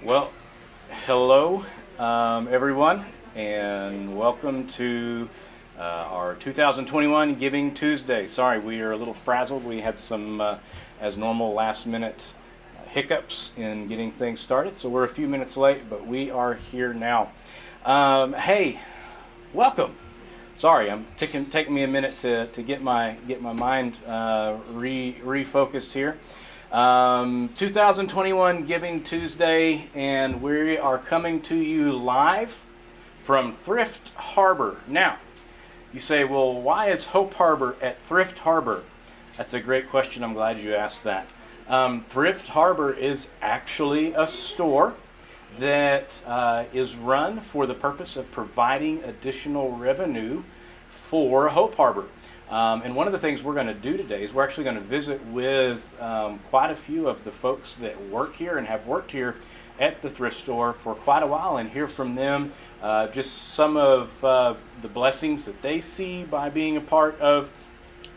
Well, hello everyone, and welcome to our 2021 Giving Tuesday. Sorry, we are a little frazzled. We had some, as normal, last-minute hiccups in getting things started, so we're a few minutes late, but we are here now. Hey, welcome. Sorry, I'm taking me a minute to get my mind refocused here. 2021 Giving Tuesday, and we are coming to you live from Thrift Harbor. Now, you say, well, why is Hope Harbor at Thrift Harbor? That's a great question. I'm glad you asked that. Thrift Harbor is actually a store that is run for the purpose of providing additional revenue for Hope Harbor. And one of the things we're going to do today is we're actually going to visit with quite a few of the folks that work here and have worked here at the thrift store for quite a while and hear from them just some of the blessings that they see by being a part of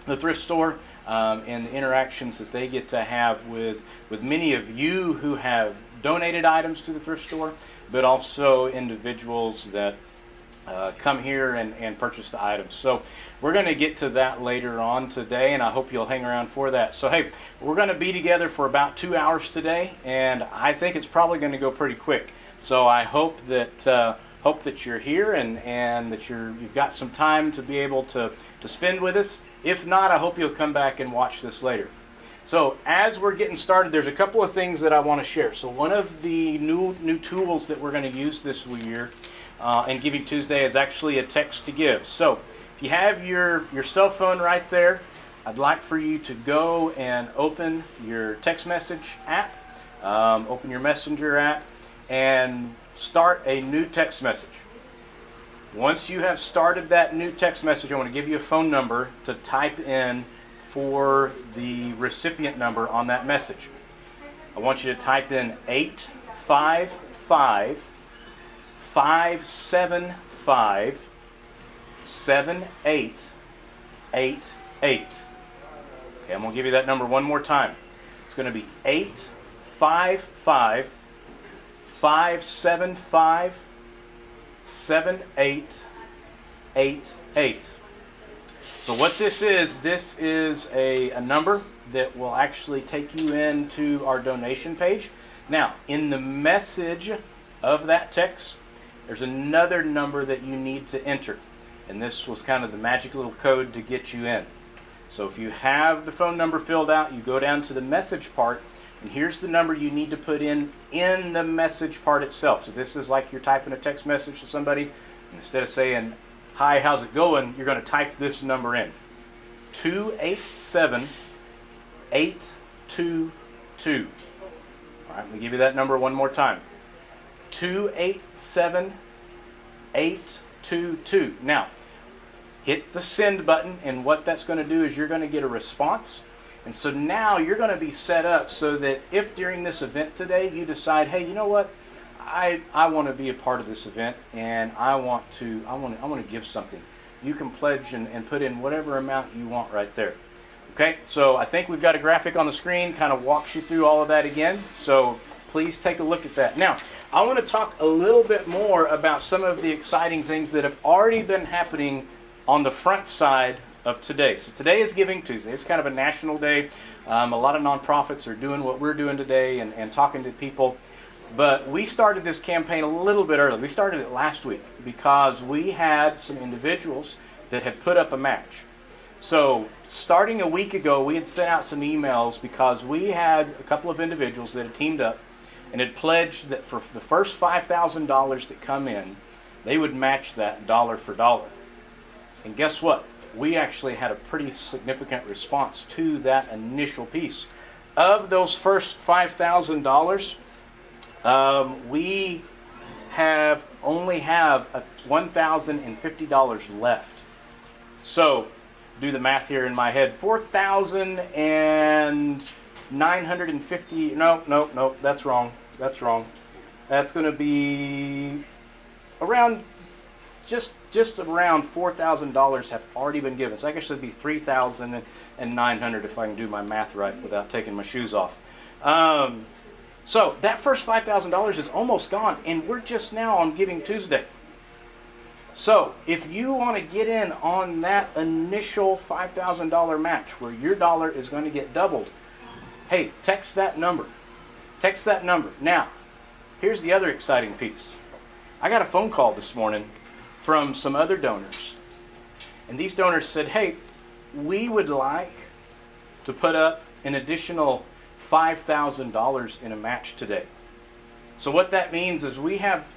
the thrift store and the interactions that they get to have with many of you who have donated items to the thrift store, but also individuals that come here and purchase the items. So we're going to get to that later on today, and I hope you'll hang around for that. So hey, we're going to be together for about 2 hours today, and I think it's probably going to go pretty quick. So I hope that you're here and that you've got some time to be able to spend with us. If not, I hope you'll come back and watch this later. So as we're getting started, there's a couple of things that I want to share. So one of the new tools that we're going to use this year and Giving Tuesday is actually a text to give. So if you have your cell phone right there, I'd like for you to go and open your text message app, open your messenger app, and start a new text message. Once you have started that new text message, I want to give you a phone number to type in for the recipient number on that message. I want you to type in 855 575 7888. Okay, I'm going to give you that number one more time. It's going to be 855 575 7888. So what this is a number that will actually take you into our donation page. Now, in the message of that text, there's another number that you need to enter. And this was kind of the magic little code to get you in. So if you have the phone number filled out, you go down to the message part, and here's the number you need to put in the message part itself. So this is like you're typing a text message to somebody. Instead of saying, hi, how's it going? You're going to type this number in. 287822. All right, let me give you that number one more time. 287822. Now, hit the send button, and what that's going to do is you're going to get a response. And so now you're going to be set up so that if during this event today you decide, hey, you know what? I want to be a part of this event, and I want to give something. You can pledge and put in whatever amount you want right there. Okay, so I think we've got a graphic on the screen, kind of walks you through all of that again. So please take a look at that. Now, I want to talk a little bit more about some of the exciting things that have already been happening on the front side of today. So today is Giving Tuesday. It's kind of a national day. A lot of nonprofits are doing what we're doing today and talking to people. But we started this campaign a little bit early. We started it last week because we had some individuals that had put up a match. So starting a week ago, we had sent out some emails because we had a couple of individuals that had teamed up and had pledged that for the first $5,000 that come in, they would match that dollar for dollar. And guess what? We actually had a pretty significant response to that initial piece. Of those first $5,000, we only have $1,050 left. So do the math here in my head. 4,950. No, that's wrong. That's going to be around just around $4,000 have already been given. So I guess it'd be $3,900 if I can do my math right without taking my shoes off. So that first $5,000 is almost gone, and we're just now on Giving Tuesday. So if you want to get in on that initial $5,000 match where your dollar is going to get doubled, hey, text that number. Text that number. Now, here's the other exciting piece. I got a phone call this morning from some other donors. And these donors said, hey, we would like to put up an additional $5,000 in a match today. So what that means is we have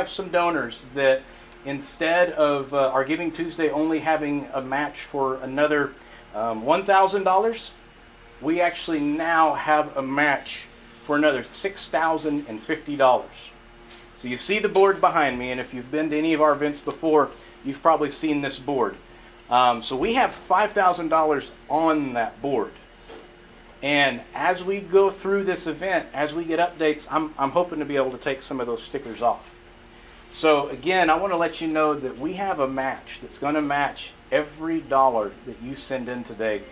some donors that instead of our Giving Tuesday only having a match for another $1,000, we actually now have a match for another $6,050. So you see the board behind me, and if you've been to any of our events before, you've probably seen this board. So we have $5,000 on that board. And as we go through this event, as we get updates, I'm hoping to be able to take some of those stickers off. So again, I want to let you know that we have a match that's going to match every dollar that you send in today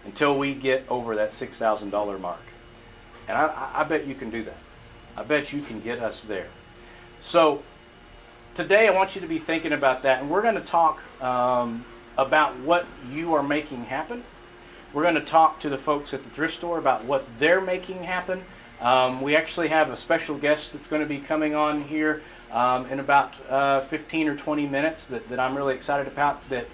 until we get over that $6,000 mark. And I bet you can do that. I bet you can get us there. So today I want you to be thinking about that, and we're going to talk about what you are making happen. We're going to talk to the folks at the thrift store about what they're making happen. We actually have a special guest that's going to be coming on here in about 15 or 20 minutes that I'm really excited about, that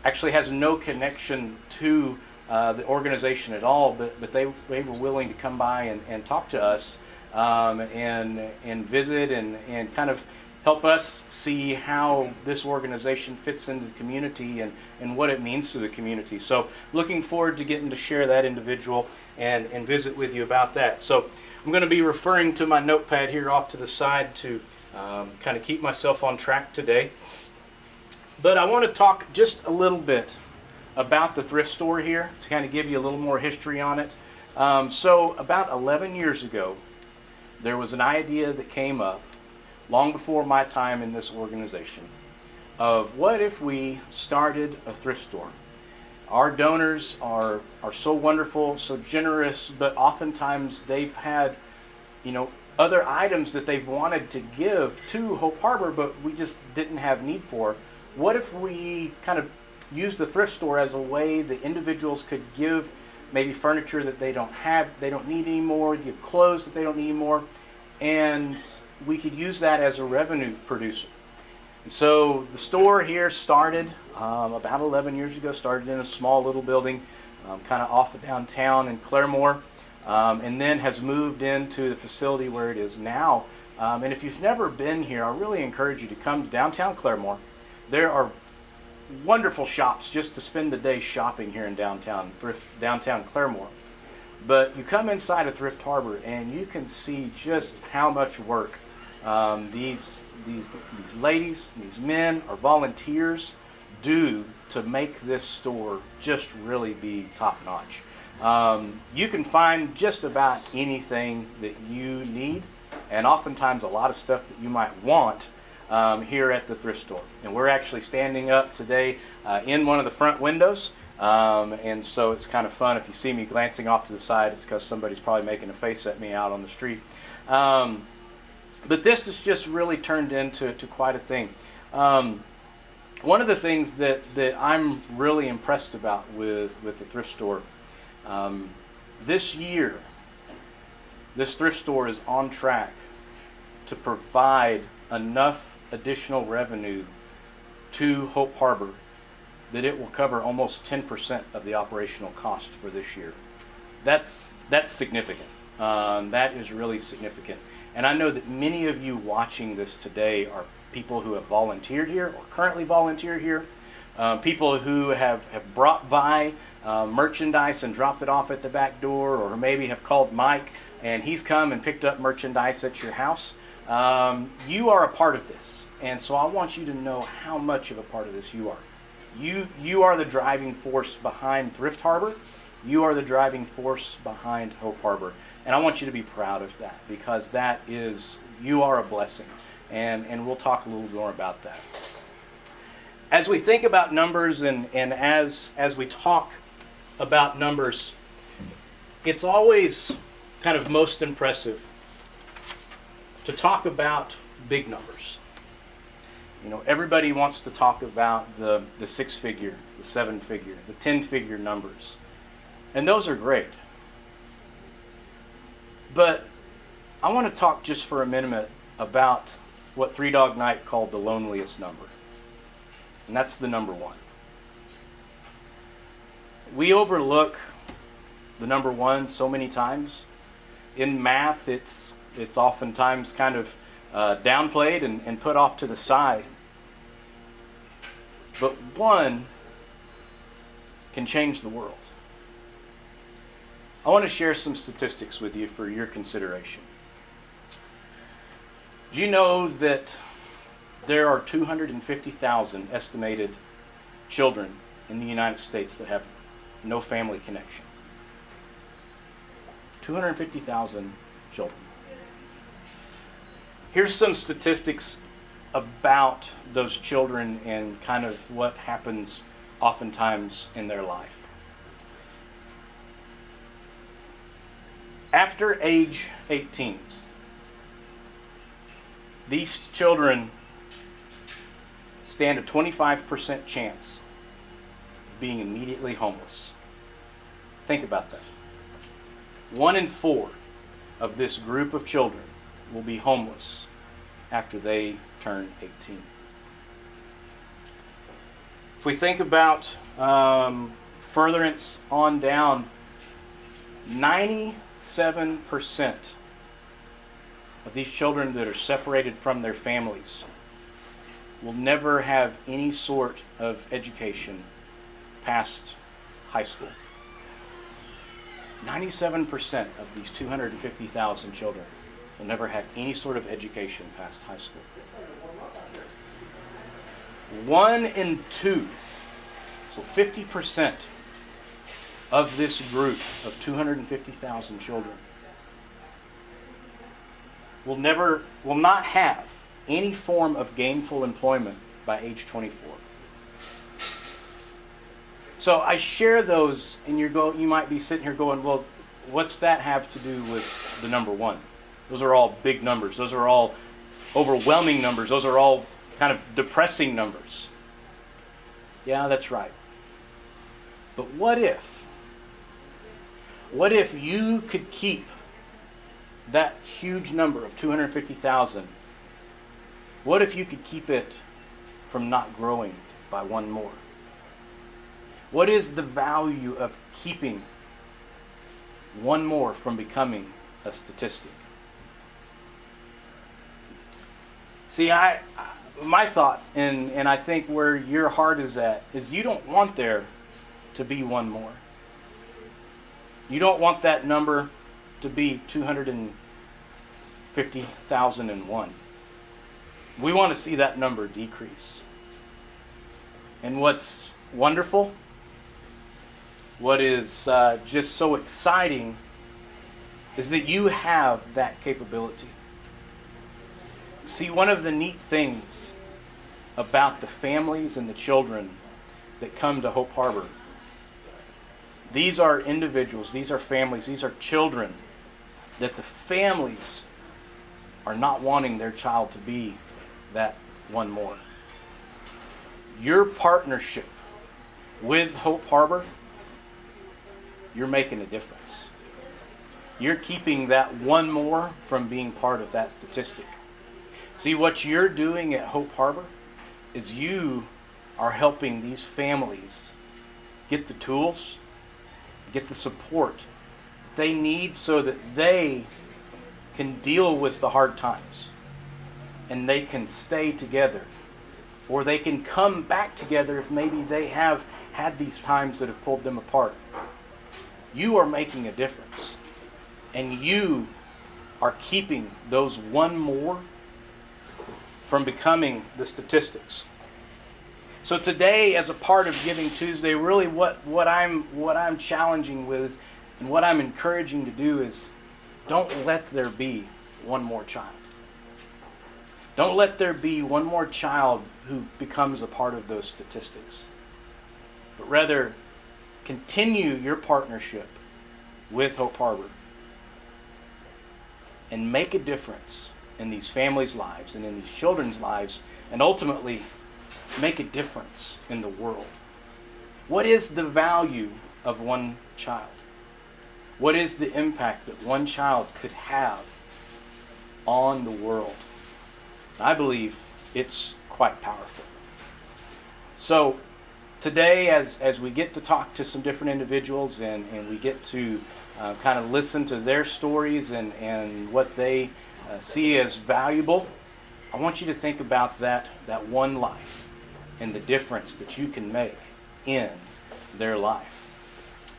actually has no connection to the organization at all, but they were willing to come by and talk to us and visit and kind of help us see how this organization fits into the community and what it means to the community. So looking forward to getting to share that individual and visit with you about that. So I'm going to be referring to my notepad here off to the side to kind of keep myself on track today. But I want to talk just a little bit about the thrift store here to kind of give you a little more history on it. So about 11 years ago, there was an idea that came up long before my time in this organization of what if we started a thrift store. Our donors are so wonderful, so generous, but oftentimes they've had, other items that they've wanted to give to Hope Harbor, but we just didn't have need for. What if we kind of use the thrift store as a way that individuals could give maybe furniture that they don't have, they don't need anymore, give clothes that they don't need anymore, and we could use that as a revenue producer. And so the store here started about 11 years ago, started in a small little building kind of off of downtown in Claremore, and then has moved into the facility where it is now. And if you've never been here, I really encourage you to come to downtown Claremore. There are wonderful shops just to spend the day shopping here in downtown Claremore. But you come inside of Thrift Harbor and you can see just how much work these ladies, these men, or volunteers do to make this store just really be top notch. You can find just about anything that you need, and oftentimes a lot of stuff that you might want here at the thrift store. And we're actually standing up today in one of the front windows, and so it's kind of fun. If you see me glancing off to the side, it's because somebody's probably making a face at me out on the street. But this has just really turned into quite a thing. One of the things that I'm really impressed about with the thrift store, this year, this thrift store is on track to provide enough additional revenue to Hope Harbor that it will cover almost 10% of the operational cost for this year. That's significant. That is really significant. And I know that many of you watching this today are people who have volunteered here or currently volunteer here, people who have brought by merchandise and dropped it off at the back door, or maybe have called Mike and he's come and picked up merchandise at your house. You are a part of this, and so I want you to know how much of a part of this you are. You are the driving force behind Thrift Harbor. You are the driving force behind Hope Harbor, and I want you to be proud of that, because you are a blessing, and we'll talk a little more about that. As we think about numbers and as we talk about numbers, it's always kind of most impressive to talk about big numbers. You know, everybody wants to talk about the 6-figure, the 7-figure, the 10-figure numbers. And those are great. But I want to talk just for a minute about what Three Dog Night called the loneliest number. And that's the number 1. We overlook the number 1 so many times. In math, it's oftentimes kind of downplayed and put off to the side. But 1 can change the world. I want to share some statistics with you for your consideration. Do you know that there are 250,000 estimated children in the United States that have no family connection? 250,000 children. Here's some statistics about those children and kind of what happens oftentimes in their life. After age 18, these children stand a 25% chance of being immediately homeless. Think about that. 1 in 4 of this group of children will be homeless after they turn 18. If we think about furtherance on down, 97% of these children that are separated from their families will never have any sort of education past high school. 97% of these 250,000 children will never have any sort of education past high school. 1 in 2, so 50% of this group of 250,000 children will not have any form of gainful employment by age 24. So I share those, and you might be sitting here going, well, what's that have to do with the number 1? Those are all big numbers. Those are all overwhelming numbers. Those are all kind of depressing numbers. Yeah, that's right. But what if you could keep that huge number of 250,000? What if you could keep it from not growing by 1 more? What is the value of keeping 1 more from becoming a statistic? See, my thought, and I think where your heart is at, is you don't want there to be 1 more. You don't want that number to be 250,001. We want to see that number decrease. And what's wonderful, what is just so exciting, is that you have that capability. See, one of the neat things about the families and the children that come to Hope Harbor, these are individuals, these are families, these are children that the families are not wanting their child to be that 1 more. Your partnership with Hope Harbor, you're making a difference. You're keeping that 1 more from being part of that statistic. See, what you're doing at Hope Harbor is you are helping these families get the tools, get the support they need so that they can deal with the hard times and they can stay together, or they can come back together if maybe they have had these times that have pulled them apart. You are making a difference, and you are keeping those 1 more from becoming the statistics. So today, as a part of Giving Tuesday, really what I'm challenging with and what I'm encouraging to do is, don't let there be 1 more child. Don't let there be 1 more child who becomes a part of those statistics. But rather, continue your partnership with Hope Harbor and make a difference in these families' lives and in these children's lives, and ultimately make a difference in the world. What is the value of one child? What is the impact that one child could have on the world? I believe it's quite powerful. So today, as we get to talk to some different individuals and we get to kind of listen to their stories and what they see as valuable, I want you to think about that one life and the difference that you can make in their life.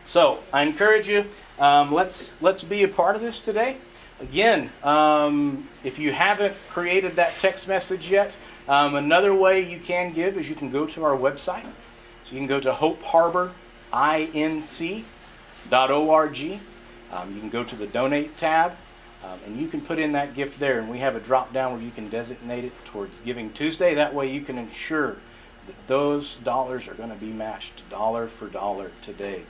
So I encourage you, let's be a part of this today. Again, if you haven't created that text message yet, another way you can give is you can go to our website. So you can go to hopeharbor.inc.org. You can go to the donate tab, and you can put in that gift there. And we have a drop down where you can designate it towards Giving Tuesday. That way you can ensure that those dollars are going to be matched dollar for dollar today.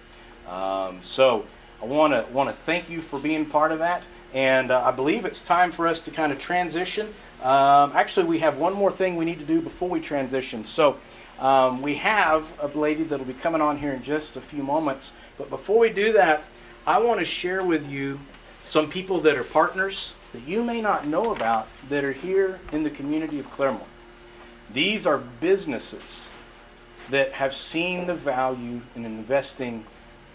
So I want to thank you for being part of that. And I believe it's time for us to kind of transition. Actually, we have one more thing we need to do before we transition. So we have a lady that will be coming on here in just a few moments. But before we do that, I want to share with you some people that are partners that you may not know about that are here in the community of Claremore. These are businesses that have seen the value in investing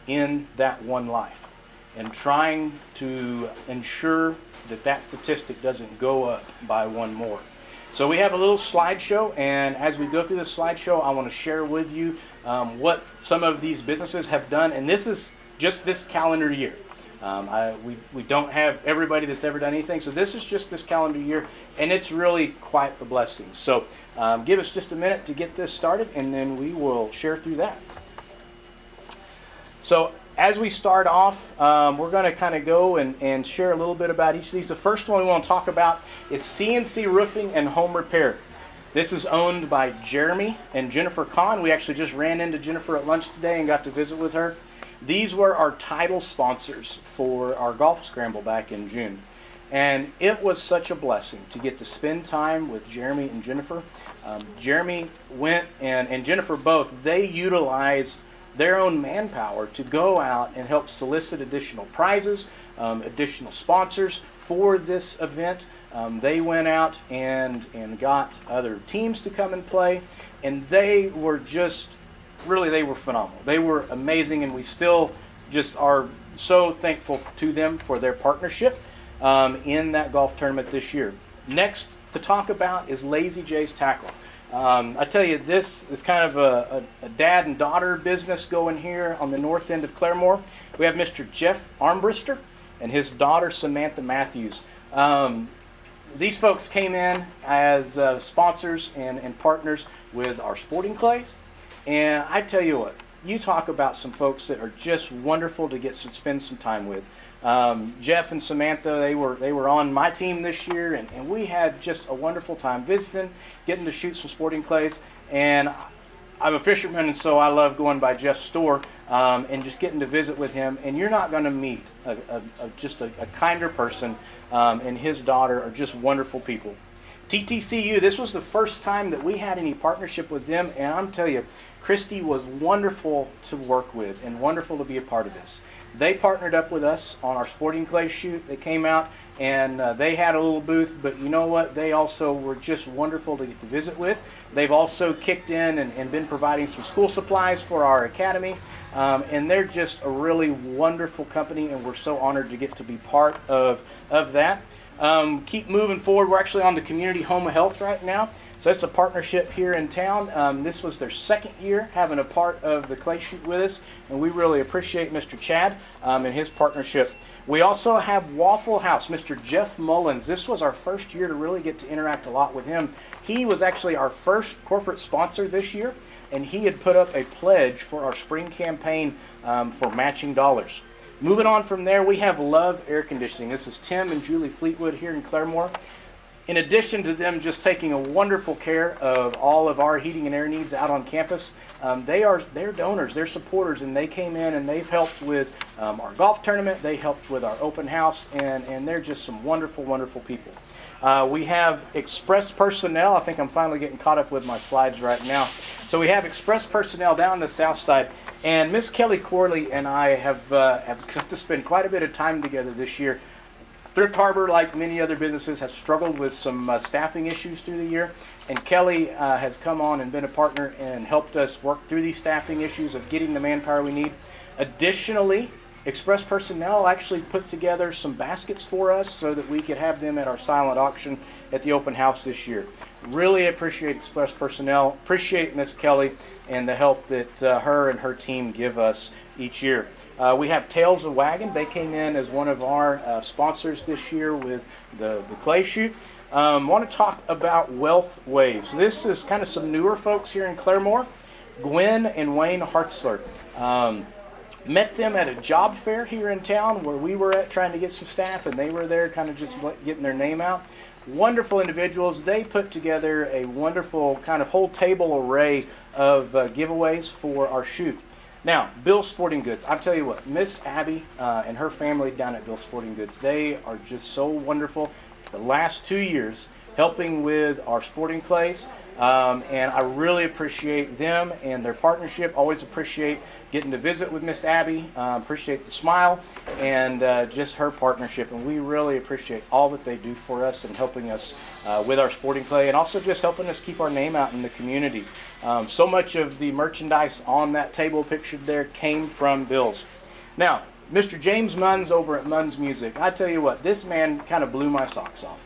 in that one life and trying to ensure that that statistic doesn't go up by one more. So we have a little slideshow, and as we go through the slideshow, I want to share with you what some of these businesses have done, and this is just this calendar year. We don't have everybody that's ever done anything, so this is just this calendar year, and it's really quite a blessing. So give us just a minute to get this started, and then we will share through that. So as we start off, we're going to kind of go and share a little bit about each of these. The first one we want to talk about is Cnc Roofing and Home Repair. This is owned by Jeremy and Jennifer Kahn. We actually just ran into Jennifer at lunch today and got to visit with her. These were our title sponsors for our golf scramble back in June. And it was such a blessing to get to spend time with Jeremy and Jennifer. Jeremy went and Jennifer both, they utilized their own manpower to go out and help solicit additional prizes, additional sponsors for this event. They went out and got other teams to come and play, and they were just, really, they were phenomenal. They were amazing, and we still just are so thankful to them for their partnership in that golf tournament this year. Next to talk about is Lazy J's Tackle. I tell you, this is kind of a dad and daughter business going here on the north end of Claremore. We have Mr. Jeff Armbrister and his daughter Samantha Matthews. These folks came in as sponsors and partners with our sporting clays. And I tell you what, you talk about some folks that are just wonderful to spend some time with. Jeff and Samantha, they were on my team this year, and we had just a wonderful time visiting, getting to shoot some sporting clays. And I'm a fisherman, and so I love going by Jeff's store and just getting to visit with him. And you're not going to meet just a kinder person, and his daughter are just wonderful people. TTCU, this was the first time that we had any partnership with them, and I'm telling you, Christy was wonderful to work with and wonderful to be a part of this. They partnered up with us on our sporting clay shoot. They came out and they had a little booth, but you know what? They also were just wonderful to get to visit with. They've also kicked in and been providing some school supplies for our academy, and they're just a really wonderful company, and we're so honored to get to be part of that. Keep moving forward. We're actually on the Community Home Health right now. So it's a partnership here in town. This was their second year having a part of the clay shoot with us, and we really appreciate Mr. Chad and his partnership. We also have Waffle House, Mr. Jeff Mullins. This was our first year to really get to interact a lot with him. He was actually our first corporate sponsor this year, and he had put up a pledge for our spring campaign for matching dollars. Moving on from there, we have Love Air Conditioning. This is Tim and Julie Fleetwood here in Claremore. In addition to them just taking a wonderful care of all of our heating and air needs out on campus, they're donors, they're supporters, and they came in and they've helped with our golf tournament, they helped with our open house, and they're just some wonderful, wonderful people. We have Express Personnel. I think I'm finally getting caught up with my slides right now. So we have Express Personnel down the south side, and Miss Kelly Corley and I have got to spend quite a bit of time together this year. Thrift Harbor, like many other businesses, has struggled with some staffing issues through the year, and Kelly has come on and been a partner and helped us work through these staffing issues of getting the manpower we need. Additionally, Express Personnel actually put together some baskets for us so that we could have them at our silent auction at the open house this year. Really appreciate Express Personnel, appreciate Miss Kelly and the help that her and her team give us each year. We have Tales of Wagn. They came in as one of our sponsors this year with the clay shoot. Want to talk about Wealth Waves. This is kind of some newer folks here in Claremore. Gwen and Wayne Hartzler. Met them at a job fair here in town where we were at trying to get some staff, and they were there kind of just getting their name out. Wonderful individuals. They put together a wonderful kind of whole table array of giveaways for our shoot. Now, Bill's Sporting Goods. I'll tell you what, Miss Abby and her family down at Bill's Sporting Goods, they are just so wonderful. The last 2 years helping with our sporting clays, and I really appreciate them and their partnership. Always appreciate getting to visit with Miss Abby. Appreciate the smile and just her partnership, and we really appreciate all that they do for us and helping us with our sporting clay, and also just helping us keep our name out in the community. So much of the merchandise on that table pictured there came from Bill's. Now, Mr. James Muns over at Muns Music, I tell you what, this man kind of blew my socks off.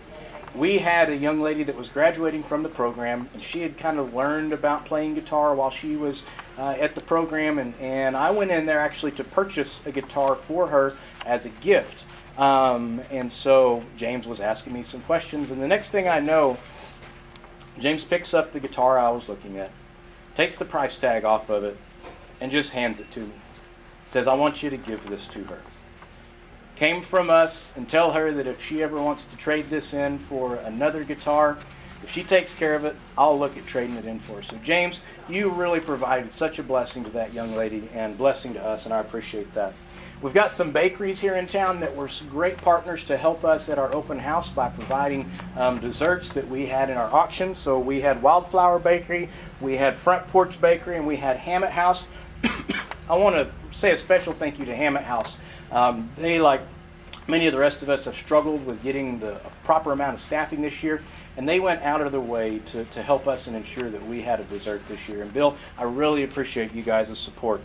We had a young lady that was graduating from the program, and she had kind of learned about playing guitar while she was at the program, and I went in there actually to purchase a guitar for her as a gift. And so James was asking me some questions, and the next thing I know, James picks up the guitar I was looking at, takes the price tag off of it, and just hands it to me. Says, "I want you to give this to her. Came from us, and tell her that if she ever wants to trade this in for another guitar, if she takes care of it, I'll look at trading it in for her." So James, you really provided such a blessing to that young lady and blessing to us, and I appreciate that. We've got some bakeries here in town that were some great partners to help us at our open house by providing desserts that we had in our auction. So we had Wildflour Bakery, we had Front Porch Bakery, and we had Hammett House. I want to say a special thank you to Hammett House. They, like many of the rest of us, have struggled with getting the proper amount of staffing this year, and they went out of their way to help us and ensure that we had a dessert this year. And Bill, I really appreciate you guys' support.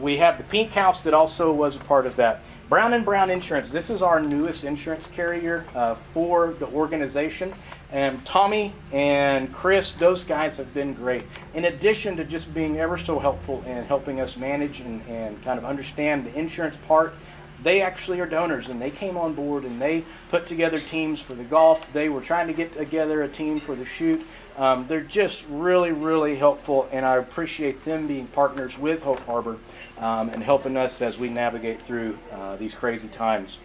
We have the Pink House that also was a part of that. Brown & Brown Insurance. This is our newest insurance carrier for the organization. And Tommy and Chris, those guys have been great. In addition to just being ever so helpful in helping us manage and kind of understand the insurance part, they actually are donors, and they came on board and they put together teams for the golf. They were trying to get together a team for the shoot. They're just really, really helpful, and I appreciate them being partners with Hope Harbor and helping us as we navigate through these crazy times.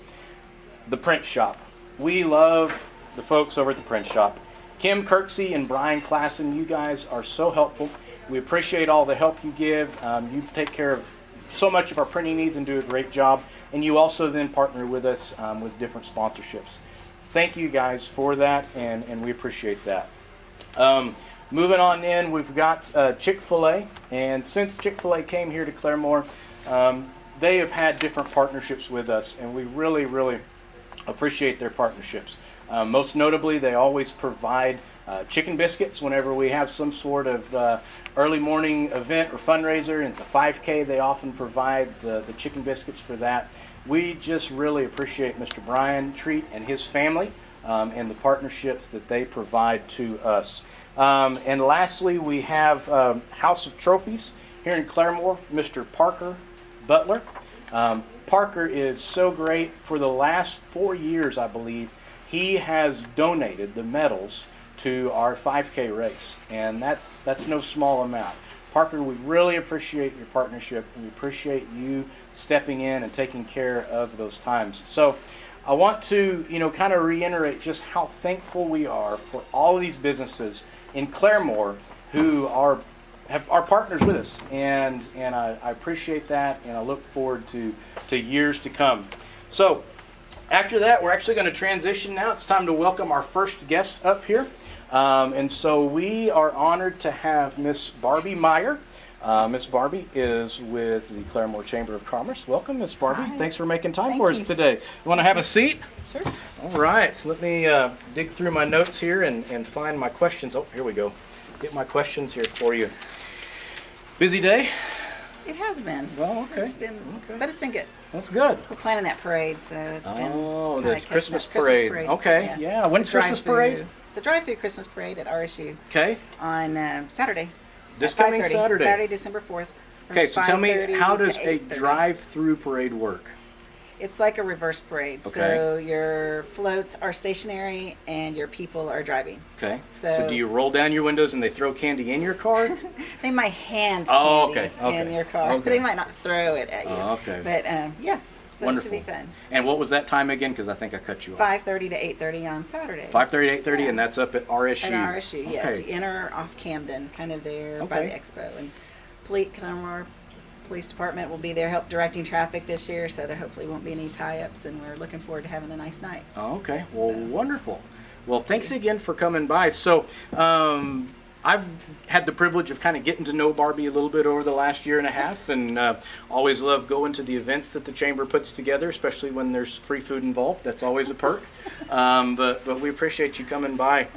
The print shop. We love the folks over at the print shop. Kim Kirksey and Brian Klassen, you guys are so helpful. We appreciate all the help you give. You take care of so much of our printing needs and do a great job. And you also then partner with us with different sponsorships. Thank you guys for that, and we appreciate that. Moving on in, we've got Chick-fil-A. And since Chick-fil-A came here to Claremore, they have had different partnerships with us, and we really, really appreciate their partnerships. Most notably, they always provide chicken biscuits whenever we have some sort of early morning event or fundraiser. And at the 5K, they often provide the chicken biscuits for that. We just really appreciate Mr. Brian Treat and his family and the partnerships that they provide to us. And lastly, we have House of Trophies here in Claremore, Mr. Parker Butler. Parker is so great. For the last 4 years, I believe, he has donated the medals to our 5K race, and that's no small amount. Parker, we really appreciate your partnership. We appreciate you stepping in and taking care of those times. So I want to, kind of reiterate just how thankful we are for all of these businesses in Claremore who are partners with us, and I appreciate that, and I look forward to years to come. So after that, we're actually going to transition now. It's time to welcome our first guest up here. And so we are honored to have Miss Barbie Meyer. Miss Barbie is with the Claremore Chamber of Commerce. Welcome, Miss Barbie. Hi. Thanks for making time for us today. You want to have a seat? Sure. All right. Let me dig through my notes here and find my questions. Oh, here we go. Get my questions here for you. Busy day? It has been. Oh, okay. But it's been good. That's good. We're planning that parade, so it's been. Oh, kinda the catching Christmas up. parade. Okay, yeah. When's It's Christmas parade? It's a drive-through Christmas parade at RSU Okay. on Saturday. This at coming 5:30. Saturday. Saturday, December 4th. from Okay, so tell me, 5:30 how to does a 8:30. drive-through parade work? It's like a reverse parade. Okay. So your floats are stationary and your people are driving. Okay. So- do you roll down your windows and they throw candy in your car? They might hand Oh, candy okay. in your car. Okay. They might not throw it at you. Oh, okay. But yes, so Wonderful. it should be fun. And what was that time again? Because I think I cut you off. 5:30 to 8:30 on Saturday. 5:30 to 8:30, Yeah. and that's up at RSU. At RSU, yes. Okay. You enter off Camden, kind of there by Okay. the expo. And Claremore Police Department will be there help directing traffic this year, so there hopefully won't be any tie-ups, and we're looking forward to having a nice night. Oh, okay. Well, So- wonderful. Well, thanks again for coming by. So, I've had the privilege of kind of getting to know Barbie a little bit over the last year and a half, and always love going to the events that the Chamber puts together, especially when there's free food involved. That's always a perk. But we appreciate you coming by.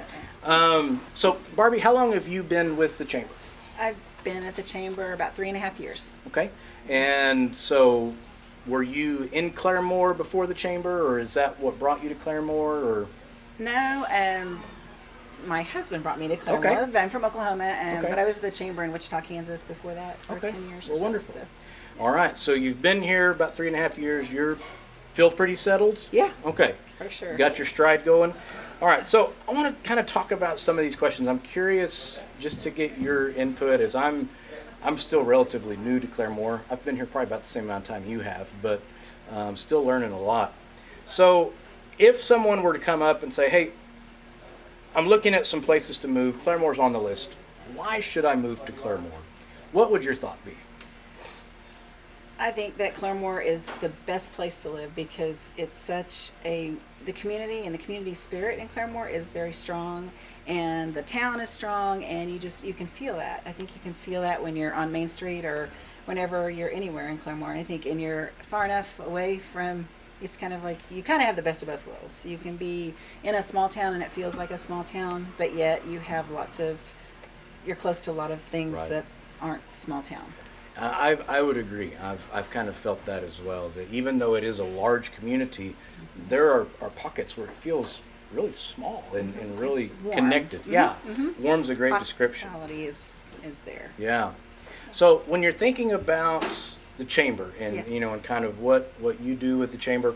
So, Barbie, how long have you been with the Chamber? I've been at the Chamber about 3.5 years. Okay. And so, were you in Claremore before the Chamber, or is that what brought you to Claremore, or? No, my husband brought me to Claremore. Okay. I'm from Oklahoma, Okay. but I was at the Chamber in Wichita, Kansas before that for Okay. 10 years or Well, so. wonderful. So, All right. So you've been here about 3.5 years. You're feel pretty settled? yeah, Okay. for sure. You got your stride going. All right. So I want to kind of talk about some of these questions. I'm curious just to get your input, as I'm still relatively new to Claremore. I've been here probably about the same amount of time you have, but I'm still learning a lot. So if someone were to come up and say, hey, I'm looking at some places to move, Claremore's on the list, why should I move to Claremore? What would your thought be? I think that Claremore is the best place to live because it's such the community and the community spirit in Claremore is very strong, and the town is strong, and you can feel that. I think you can feel that when you're on Main Street or whenever you're anywhere in Claremore. And I think, and you're far enough away from, it's kind of like, you kind of have the best of both worlds. You can be in a small town and it feels like a small town, but yet you have you're close to a lot of things Right. that aren't small town. I would agree. I've kind of felt that as well, that even though it is a large community, there are pockets where it feels really small and really It's warm. connected. Mhm, Yeah, mhm. warm's a great description. Hospitality is there. Yeah. So when you're thinking about the Chamber and Yes. and kind of what you do with the Chamber,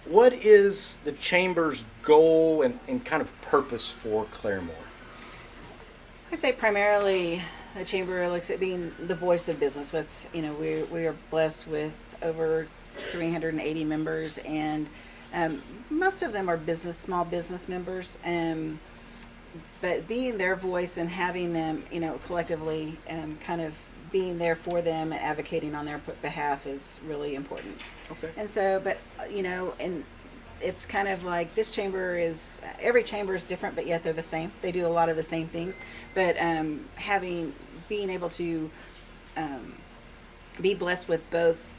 what is the Chamber's goal and kind of purpose for Claremore? I'd say primarily the Chamber looks at being the voice of business. We are blessed with over 380 members, and most of them are small business members. But being their voice and having them, collectively, kind of being there for them and advocating on their behalf is really important. Okay. And so, and it's kind of like every chamber is different, but yet they're the same. They do a lot of the same things, but being able to be blessed with both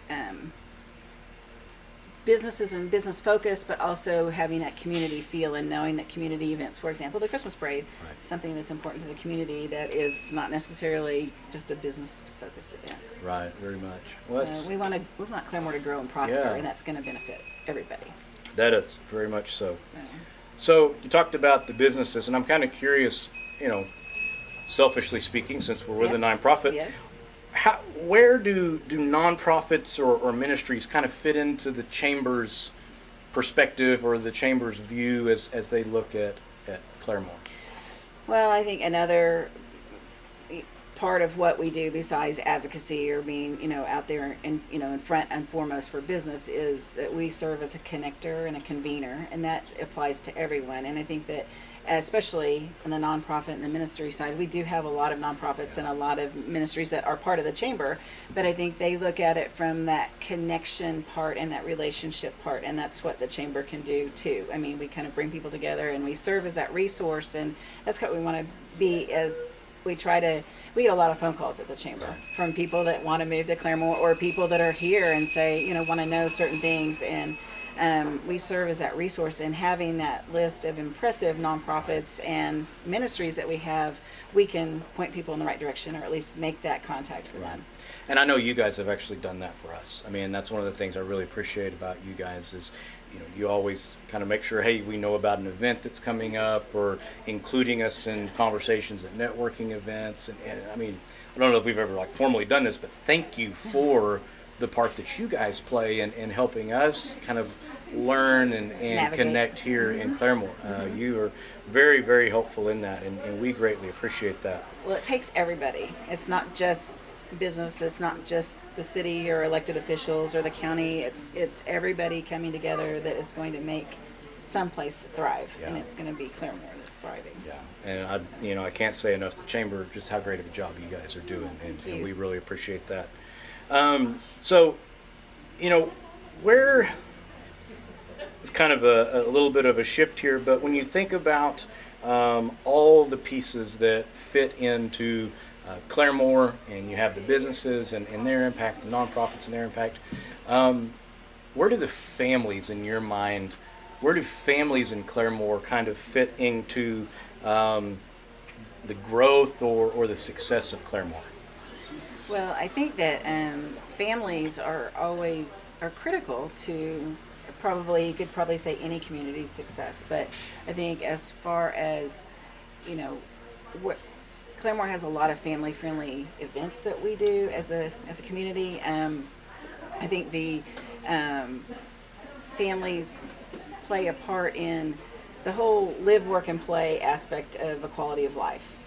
businesses and business focus, but also having that community feel and knowing that community events, for example, the Christmas parade, Right. something that's important to the community that is not necessarily just a business focused event. Right, very much. Well, So we want Claremore to grow and prosper, Yeah. and that's going to benefit everybody. that is very much so. So. So you talked about the businesses, and I'm kind of curious, selfishly speaking, since we're with a Yes. nonprofit, Yes. where do nonprofits or ministries kind of fit into the Chamber's perspective or the Chamber's view as they look at Claremore? Well, I think another part of what we do besides advocacy or being, out there and, in front and foremost for business is that we serve as a connector and a convener, and that applies to everyone. And I think that especially on the nonprofit and the ministry side, we do have a lot of nonprofits and a lot of ministries that are part of the chamber, but I think they look at it from that connection part and that relationship part, and that's what the chamber can do too. I mean, we kind of bring people together and we serve as that resource, and that's what we want to be. As we get a lot of phone calls at the chamber from people that want to move to Claremore or people that are here and say, want to know certain things, and we serve as that resource. And having that list of impressive nonprofits and ministries that we have, we can point people in the right direction, or at least make that contact for them. And I know you guys have actually done that for us. I mean, that's one of the things I really appreciate about you guys is, you always kind of make sure, hey, we know about an event that's coming up, or including us in conversations at networking events. And I mean, I don't know if we've ever formally done this, but thank you for the part that you guys play in helping us kind of learn and connect here in Claremore. You are very, very helpful in that, and we greatly appreciate that. Well, it takes everybody. It's not just business. It's not just the city or elected officials or the county. It's everybody coming together that is going to make some place thrive, and it's going to be Claremore that's thriving. Yeah, and I can't say enough, the chamber, just how great of a job you guys are doing, and we really appreciate that. So, where it's kind of a little bit of a shift here, but when you think about all the pieces that fit into Claremore, and you have the businesses and their impact, the nonprofits and their impact, where do the families in your mind, where do families in Claremore kind of fit into the growth or the success of Claremore? Well, I think that families are critical to you could probably say any community success. But I think as far as, Claremore has a lot of family-friendly events that we do as a community. I think the families play a part in the whole live, work, and play aspect of a quality of life.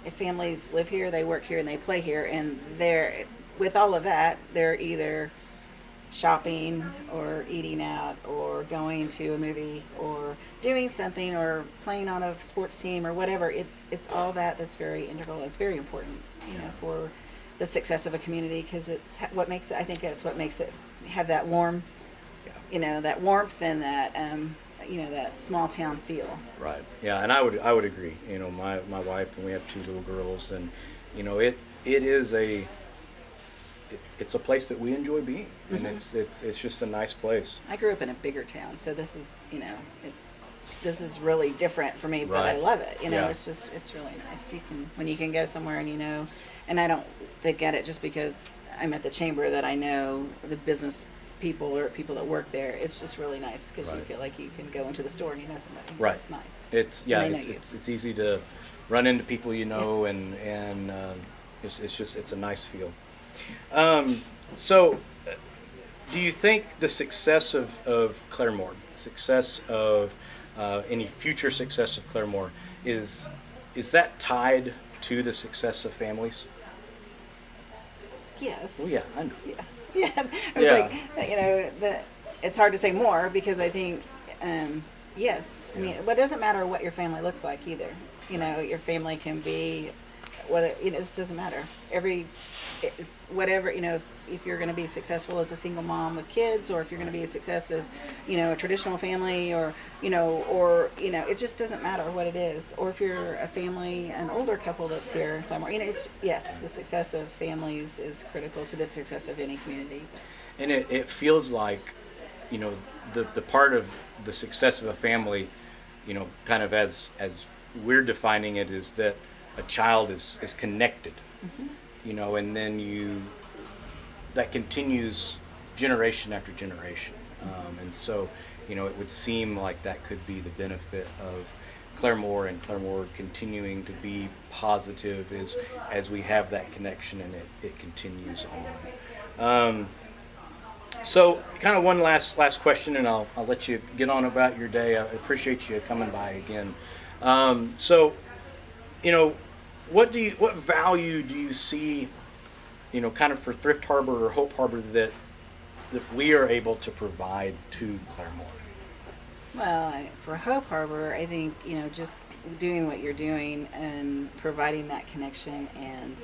If families live here, they work here, and they play here, and with all of that, they're either shopping or eating out or going to a movie or doing something or playing on a sports team or whatever. It's all that's very integral. It's very important, for the success of a community, because it's what makes it. I think that's what makes it have that warm, that warmth and that that small town feel. Right. Yeah, and I would agree. My wife, and we have 2 little girls, and it's a place that we enjoy being, and it's just a nice place. I grew up in a bigger town, so this is this is really different for me, but I love it. It's really nice. When you can go somewhere and I don't think at it just because I'm at the chamber that I know the business people or people that work there. It's just really nice because you feel like you can go into the store and you know somebody. Right. It's nice. It's easy to run into people and it's a nice feel. So, do you think the success of Claremore, success of any future success of Claremore, is that tied to the success of families? Yes. Well, yeah, I know. Yeah. I was it's hard to say more because I think, yes. I mean, but it doesn't matter what your family looks like either. Your family can be, whether, it just doesn't matter. Whatever, if you're going to be successful as a single mom with kids, or if you're going to be a success as, a traditional family, or it just doesn't matter what it is. Or if you're a family, an older couple that's here in Claremore, the success of families is critical to the success of any community. And it feels like, the part of the success of a family, kind of as we're defining it, is that a child is connected. Mm-hmm. And then that continues generation after generation. And so, it would seem like that could be the benefit of Claremore, and Claremore continuing to be positive as we have that connection and it continues on. So kind of one last question, and I'll let you get on about your day. I appreciate you coming by again. what value do you see, kind of for Thrift Harbor or Hope Harbor that we are able to provide to Claremore? Well, for Hope Harbor, I think, just doing what you're doing and providing that connection and,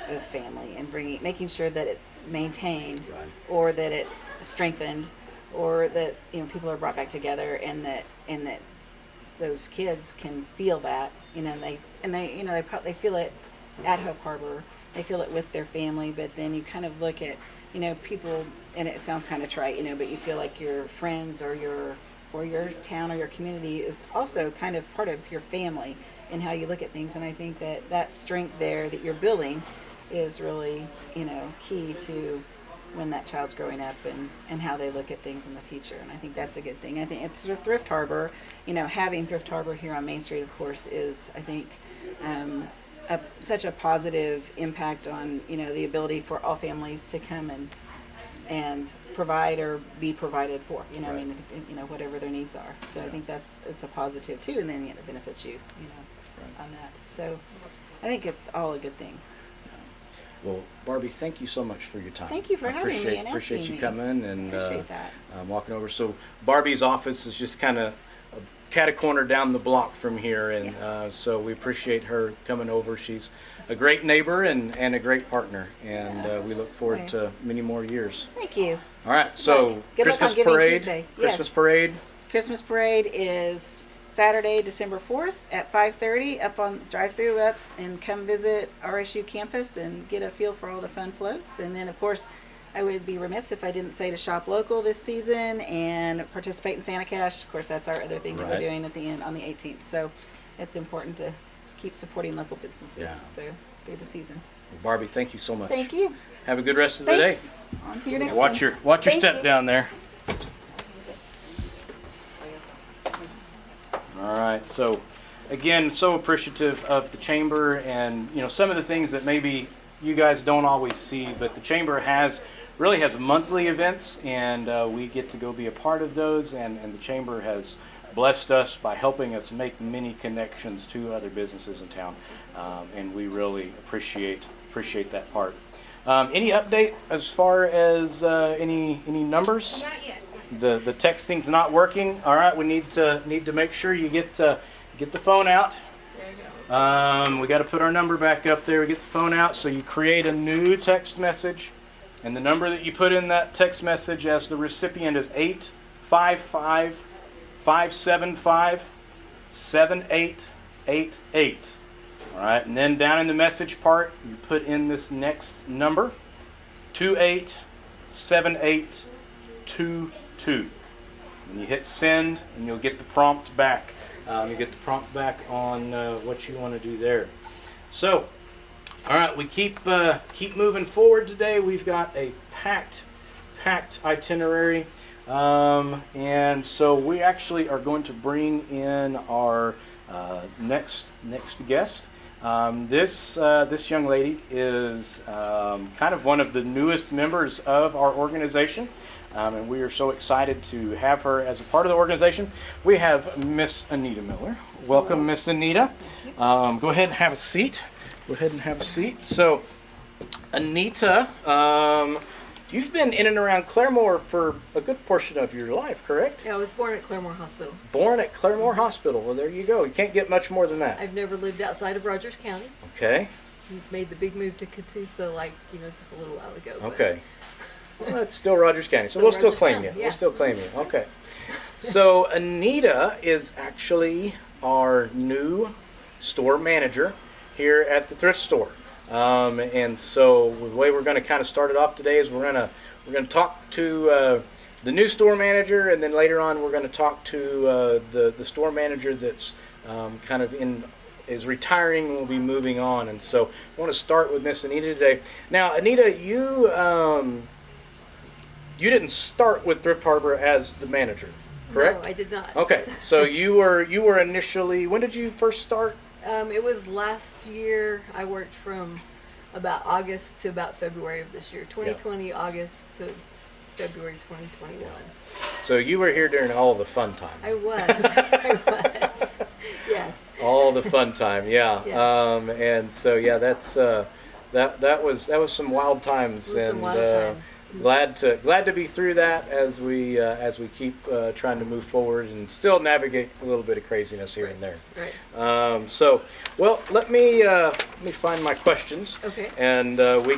a family and making sure that it's maintained, Right. or that it's strengthened, or that, people are brought back together, and that those kids can feel that, they feel it at Hope Harbor. They feel it with their family, but then you kind of look at, people, and it sounds kind of trite, but you feel like your friends or your town or your community is also kind of part of your family and how you look at things. And I think that strength there that you're building is really, key to when that child's growing up and how they look at things in the future. And I think that's a good thing. I think it's Thrift Harbor, having Thrift Harbor here on Main Street, of course, is, I think, such a positive impact on, the ability for all families to come and provide or be provided for, Right. Whatever their needs are. So Yeah. I think it's a positive too, and then it benefits you, Right. on that. So I think it's all a good thing. Well, Barbie, thank you so much for your time. Thank you for having me and Appreciate asking you me. coming and Appreciate that. walking over. So Barbie's office is just kind of cat-a-corner down the block from here, and so we appreciate her coming over. She's a great neighbor and a great partner, and we look forward to many more years. Thank you. All right, so Good luck on Christmas Giving parade. Tuesday. Christmas Yes. parade. Christmas parade is Saturday, December 4th at 5:30 drive through up and come visit RSU campus and get a feel for all the fun floats. And then, of course, I would be remiss if I didn't say to shop local this season and participate in Santa Cash. Of course, that's our other thing that we're Right. doing at the end on the 18th. So it's important to keep supporting local businesses through the season. Well, Barbie, thank you so much. Thank you. Have a good rest of the Thanks. day. On to your next Watch one. your Thank step you. down there. All right, so again, so appreciative of the chamber and some of the things that maybe you guys don't always see, but the chamber really has monthly events, and we get to go be a part of those, and the chamber has blessed us by helping us make many connections to other businesses in town, and we really appreciate that part. Any update as far as any numbers? Not yet. The texting's not working. All right, we need to make sure you get the phone out. There you go. We got to put our number back up there. We get the phone out, so you create a new text message, and the number that you put in that text message as the recipient is 855-575-7888. All right, and then down in the message part, you put in this next number, 287822. And you hit send, and you'll get the prompt back. You get the prompt back on what you want to do there. So, all right, we keep moving forward today. We've got a packed itinerary, and so we actually are going to bring in our next guest. This young lady is kind of one of the newest members of our organization. And we are so excited to have her as a part of the organization. We have Miss Anita Miller. Welcome, Miss Anita. Go ahead and have a seat. So, Anita, you've been in and around Claremore for a good portion of your life, correct? Yeah, I was born at Claremore Hospital. Born at Claremore Hospital. Well, there you go. You can't get much more than that. I've never lived outside of Rogers County. Okay. Made the big move to Catoosa, just a little while ago. but- Okay. Well, that's still Rogers County, so Still we'll still Rogers claim County, you. yeah. We'll still claim you. Okay. So Anita is actually our new store manager here at the Thrift Store, and so the way we're going to kind of start it off today is we're going to talk to the new store manager, and then later on we're going to talk to the store manager that's is retiring and will be moving on. And so I want to start with Miss Anita today. Now, Anita, you didn't start with Thrift Harbor as the manager, correct? No, I did not. Okay, so you were initially. When did you first start? It was last year. I worked from about August to about February of this year. 2020 August to February 2021. So you were here during all the fun time. I was. I was. Yes. All the fun time, yeah. Yes. And so yeah, that's that was some wild times, It was some and wild times. glad to be through that as we keep trying to move forward and still navigate a little bit of craziness here and there. Right. So, well, let me find my questions. Okay. And we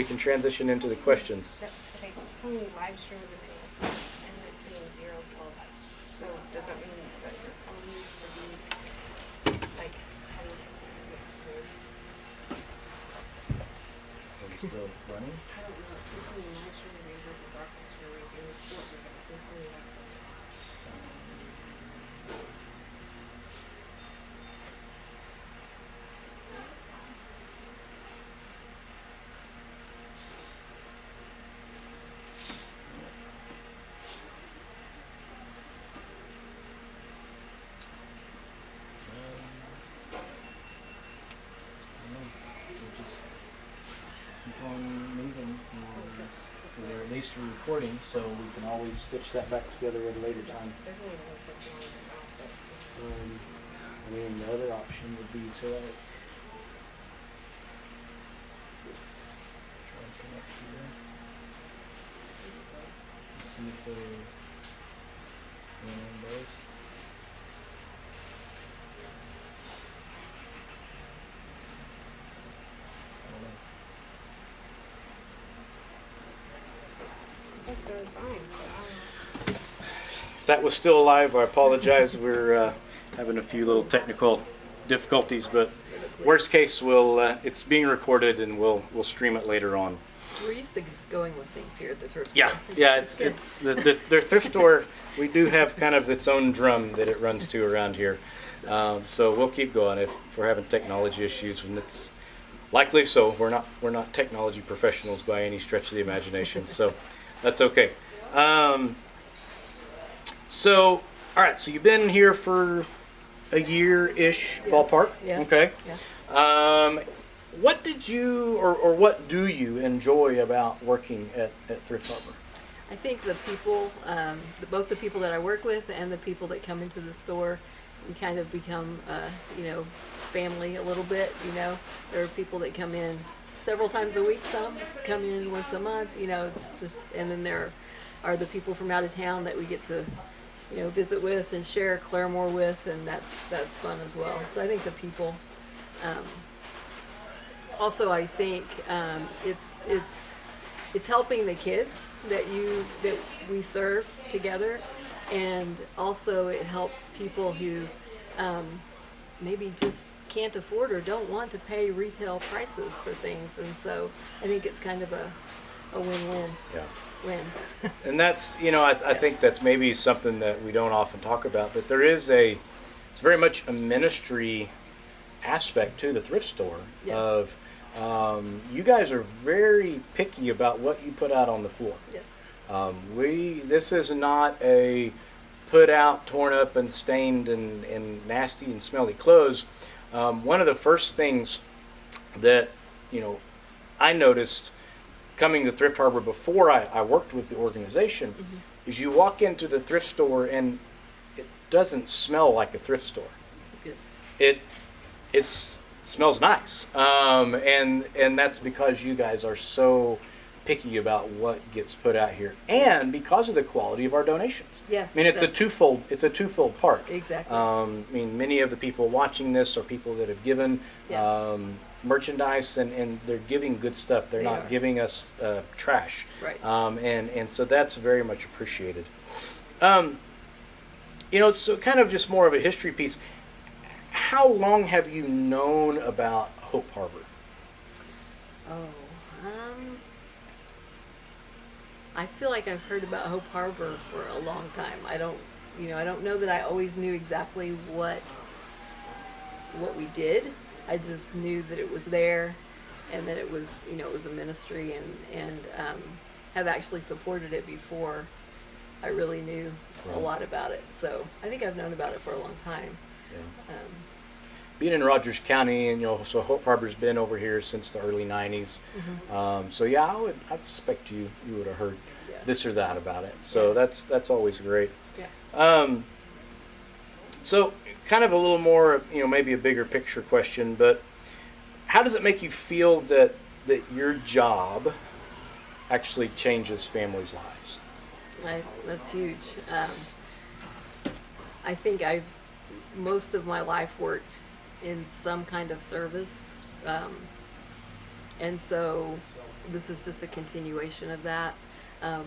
can transition into the questions. Okay, some live stream of the video, and it's saying 0 kilobytes. So does that mean that your phone needs to be like how smooth? Are we still running? I don't know. This is live stream of the video, broadcast your resume. What we're going to do, tell me that. We'll just keep on moving, or at least we're recording, so we can always stitch that back together at a later time. There's only one person on right now, but I mean, the other option would be to try and connect here. See if they're in both. that's really fine. But If that was still alive, I apologize. We're having a few little technical difficulties, but worst case, it's being recorded and we'll stream it later on. We're used to just going with things here at the thrift Yeah, store. yeah, good. it's the thrift store. We do have kind of its own drum that it runs to around here, so we'll keep going if we're having technology issues, and it's likely so. We're not technology professionals by any stretch of the imagination, so that's okay. So all right, so you've been here for a year-ish, Yes, ballpark. yes, Okay. yeah. What did you or what do you enjoy about working at Thrift Harbor? I think the people, both the people that I work with and the people that come into the store, we kind of become, family a little bit. There are people that come in several times a week. Some come in once a month. It's just, and then there are the people from out of town that we get to, visit with and share Claremore with, and that's fun as well. So I think the people. Also, I think it's helping the kids that we serve together, and also it helps people who maybe just can't afford or don't want to pay retail prices for things, and so I think it's kind of a win-win. Yeah. Win. And that's, I think that's maybe something that we don't often talk about, but it's very much a ministry aspect to the thrift store. Yes. Of you guys are very picky about what you put out on the floor. Yes. This is not a put out, torn up, and stained and nasty and smelly clothes. One of the first things that I noticed coming to Thrift Harbor before I worked with the organization is you walk into the thrift store and it doesn't smell like a thrift store. Yes. It smells nice, and that's because you guys are so picky about what gets put out here, and because of the quality of our donations. Yes. I mean, it's a twofold part. Exactly. I mean, many of the people watching this are people that have given Yes. merchandise, and they're giving good stuff. They're They not are. giving us trash. Right. And so that's very much appreciated. So kind of just more of a history piece. How long have you known about Hope Harbor? I feel like I've heard about Hope Harbor for a long time. I don't know that I always knew exactly what we did. I just knew that it was there, and that it was, it was a ministry, and have actually supported it before I really knew a Right. lot about it. So I think I've known about it for a long time. Yeah. being in Rogers County, and so Hope Harbor's been over here since the early '90s. So yeah, I'd suspect you would have heard Yeah. this or that about it. So that's always great. Yeah. So kind of a little more, maybe a bigger picture question, but how does it make you feel that your job actually changes families' lives? That's huge. I think I've most of my life worked in some kind of service, and so this is just a continuation of that.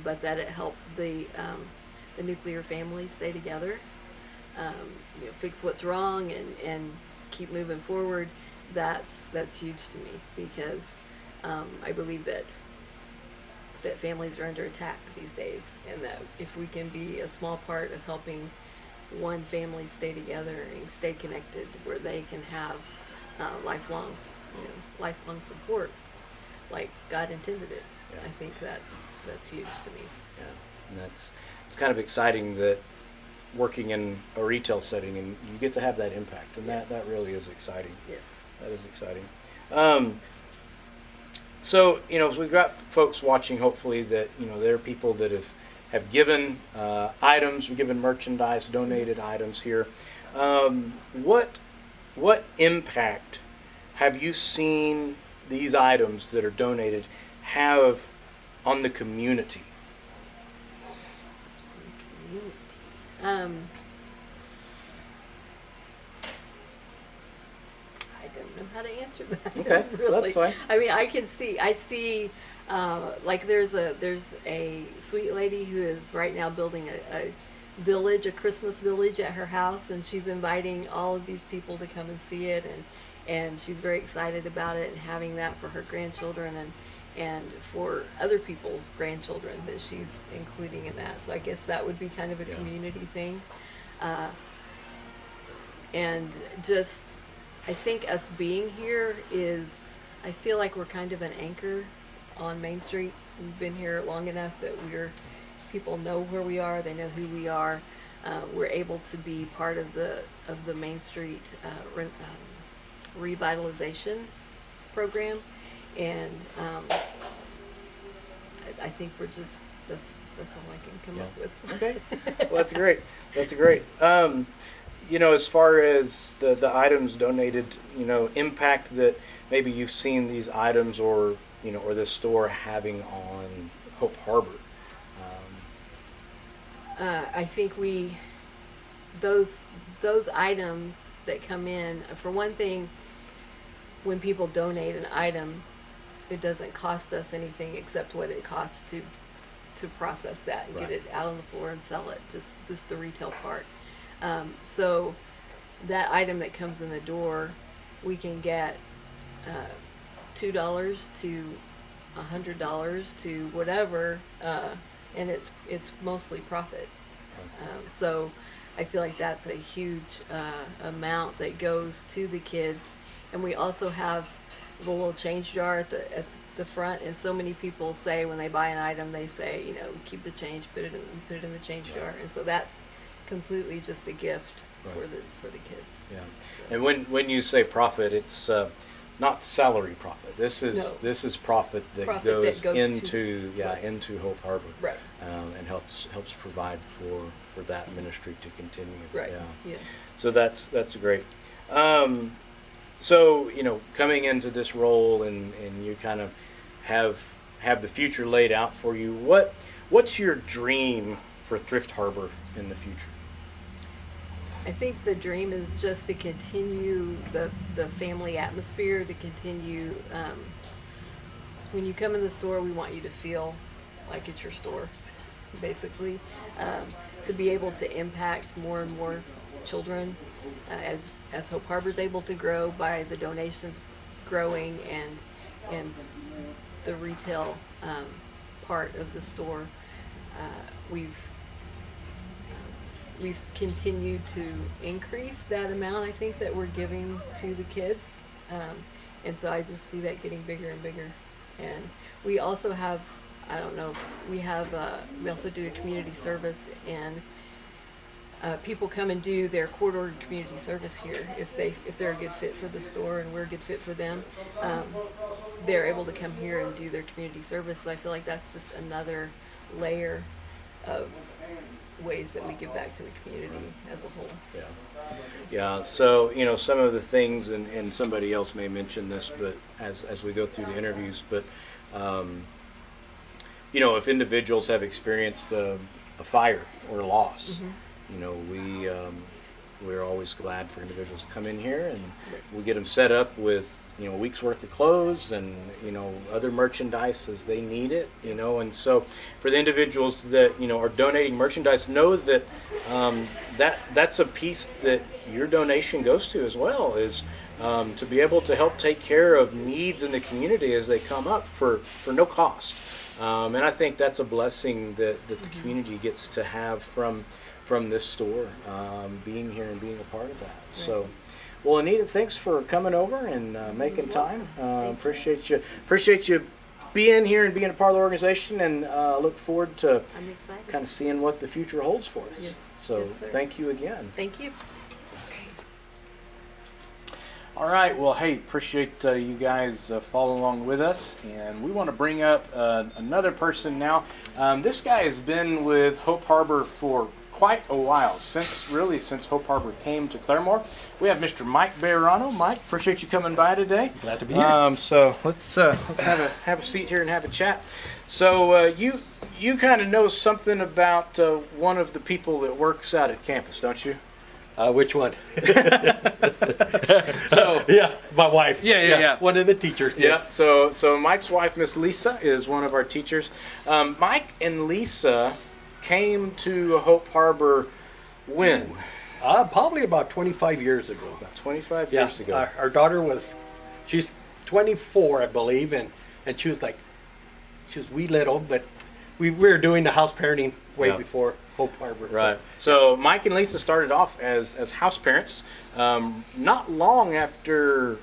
But that it helps the nuclear family stay together, fix what's wrong, and keep moving forward. That's huge to me, because I believe that families are under attack these days, and that if we can be a small part of helping one family stay together and stay connected, where they can have lifelong support, like God intended it. Yeah. I think that's huge to me. Yeah, and it's kind of exciting that working in a retail setting and you get to have that impact, and Yes. that really is exciting. Yes. That is exciting. So so we've got folks watching, hopefully, that there are people that have given items, given merchandise, donated items here. What impact have you seen these items that are donated have on the community? I don't know how to answer that. Okay, really. that's fine. I mean, I see, like there's a sweet lady who is right now building a village, a Christmas village at her house, and she's inviting all of these people to come and see it, and she's very excited about it, and having that for her grandchildren and for other people's grandchildren that she's including in that. So I guess that would be kind of a Yeah. community thing. And just, I think us being here I feel like we're kind of an anchor on Main Street. We've been here long enough that people know where we are, they know who we are. We're able to be part of the Main Street revitalization program, and I think we're just, that's all I can come up with. Okay. Well, that's great. That's great. As far as the items donated, impact that maybe you've seen these items or this store having on Hope Harbor. I think those items that come in, for one thing, when people donate an item, it doesn't cost us anything except what it costs to process that and get Right. it out on the floor and sell it, just the retail part. So that item that comes in the door, we can get $2 to $100 to whatever, and it's mostly profit. So I feel like that's a huge amount that goes to the kids. And we also have the little change jar at the front, and so many people say when they buy an item, they say, keep the change, put it in the change jar, and so that's completely just a gift Right. for the kids. Yeah. So. And when you say profit, it's not salary profit. This is No. Profit that Profit goes that goes into right. into Hope Harbor. Right. And helps provide for that ministry to continue. Right. Yeah. Yes. So that's great. So coming into this role and you kind of have the future laid out for you. What's your dream for Thrift Harbor in the future? I think the dream is just to continue the family atmosphere, to continue, when you come in the store, we want you to feel like it's your store, basically, to be able to impact more and more children, as Hope Harbor's able to grow by the donations growing and the retail part of the store. We've continued to increase that amount, I think, that we're giving to the kids. And so I just see that getting bigger and bigger. And we also have, we also do a community service, and people come and do their court-ordered community service here. If they're a good fit for the store and we're a good fit for them, they're able to come here and do their community service. So I feel like that's just another layer of ways that we give back to the community as a whole. Yeah. Yeah. So, some of the things, and somebody else may mention this, but as we go through the interviews, but, if individuals have experienced a fire or loss, we're always glad for individuals to come in here, and we get them set up with a week's worth of clothes and other merchandise as they need it, and so for the individuals that are donating merchandise, know that that's a piece that your donation goes to as well, is to be able to help take care of needs in the community as they come up for no cost, and I think that's a blessing that the community gets to have from this store, being here and being a part of that. Right. So, well, Anita, thanks for coming over and making time. Appreciate you being here and being a part of the organization, and look forward to kind of seeing what the future holds for us. Yes. So, Yes, sir. Thank you again. Thank you. All right. Well, hey, appreciate you guys following along with us, and we want to bring up another person now. This guy has been with Hope Harbor for quite a while, since Hope Harbor came to Claremore. We have Mr. Mike Bearano. Mike, appreciate you coming by today. Glad to be here. So let's have a seat here and have a chat. So you kind of know something about one of the people that works out at campus, don't you? Which one? So yeah, my wife. Yeah. One of the teachers. Yes. Yeah. So Mike's wife, Miss Lisa, is one of our teachers. Mike and Lisa came to Hope Harbor when? Probably about 25 years ago. About 25 years ago. Our daughter she's 24, I believe, and she was wee little, but we were doing the house parenting way before Hope Harbor. Right. So Mike and Lisa started off as house parents. Not long after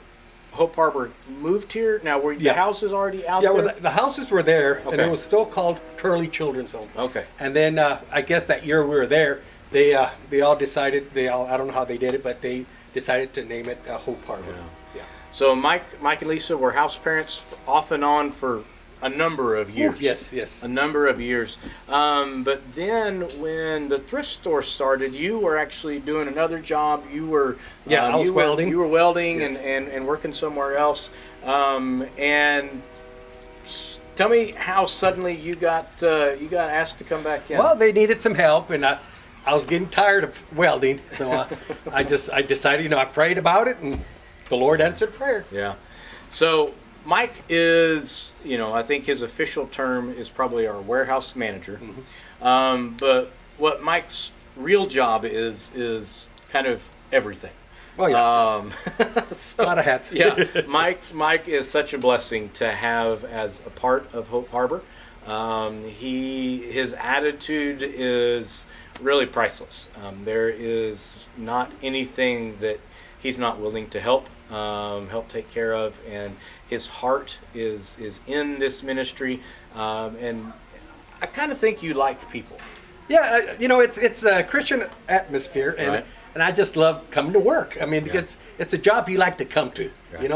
Hope Harbor moved here. Now, were the houses already out there? Yeah, well, the houses were there, and it was still called Curly Children's Home. Okay. And then I guess that year we were there, they all decided, I don't know how they did it, but they decided to name it Hope Harbor. Yeah. So Mike and Lisa were house parents off and on for a number of years. Yes. A number of years. But then when the thrift store started, you were actually doing another job. You were I was welding. You were welding Yes. and working somewhere else. And tell me how suddenly you got asked to come back in. Well, they needed some help, and I was getting tired of welding, so I decided, I prayed about it, and the Lord answered prayer. Yeah. So Mike is, I think his official term is probably our warehouse manager. Mm-hmm. But what Mike's real job is kind of everything. Well, yeah. A lot of hats. Yeah. Mike is such a blessing to have as a part of Hope Harbor. His attitude is really priceless. There is not anything that he's not willing to help take care of, and his heart is in this ministry, and I kind of think you like people. Yeah, it's a Christian atmosphere, and Right. and I just love coming to work. I mean, it's a job you like to come to. Right.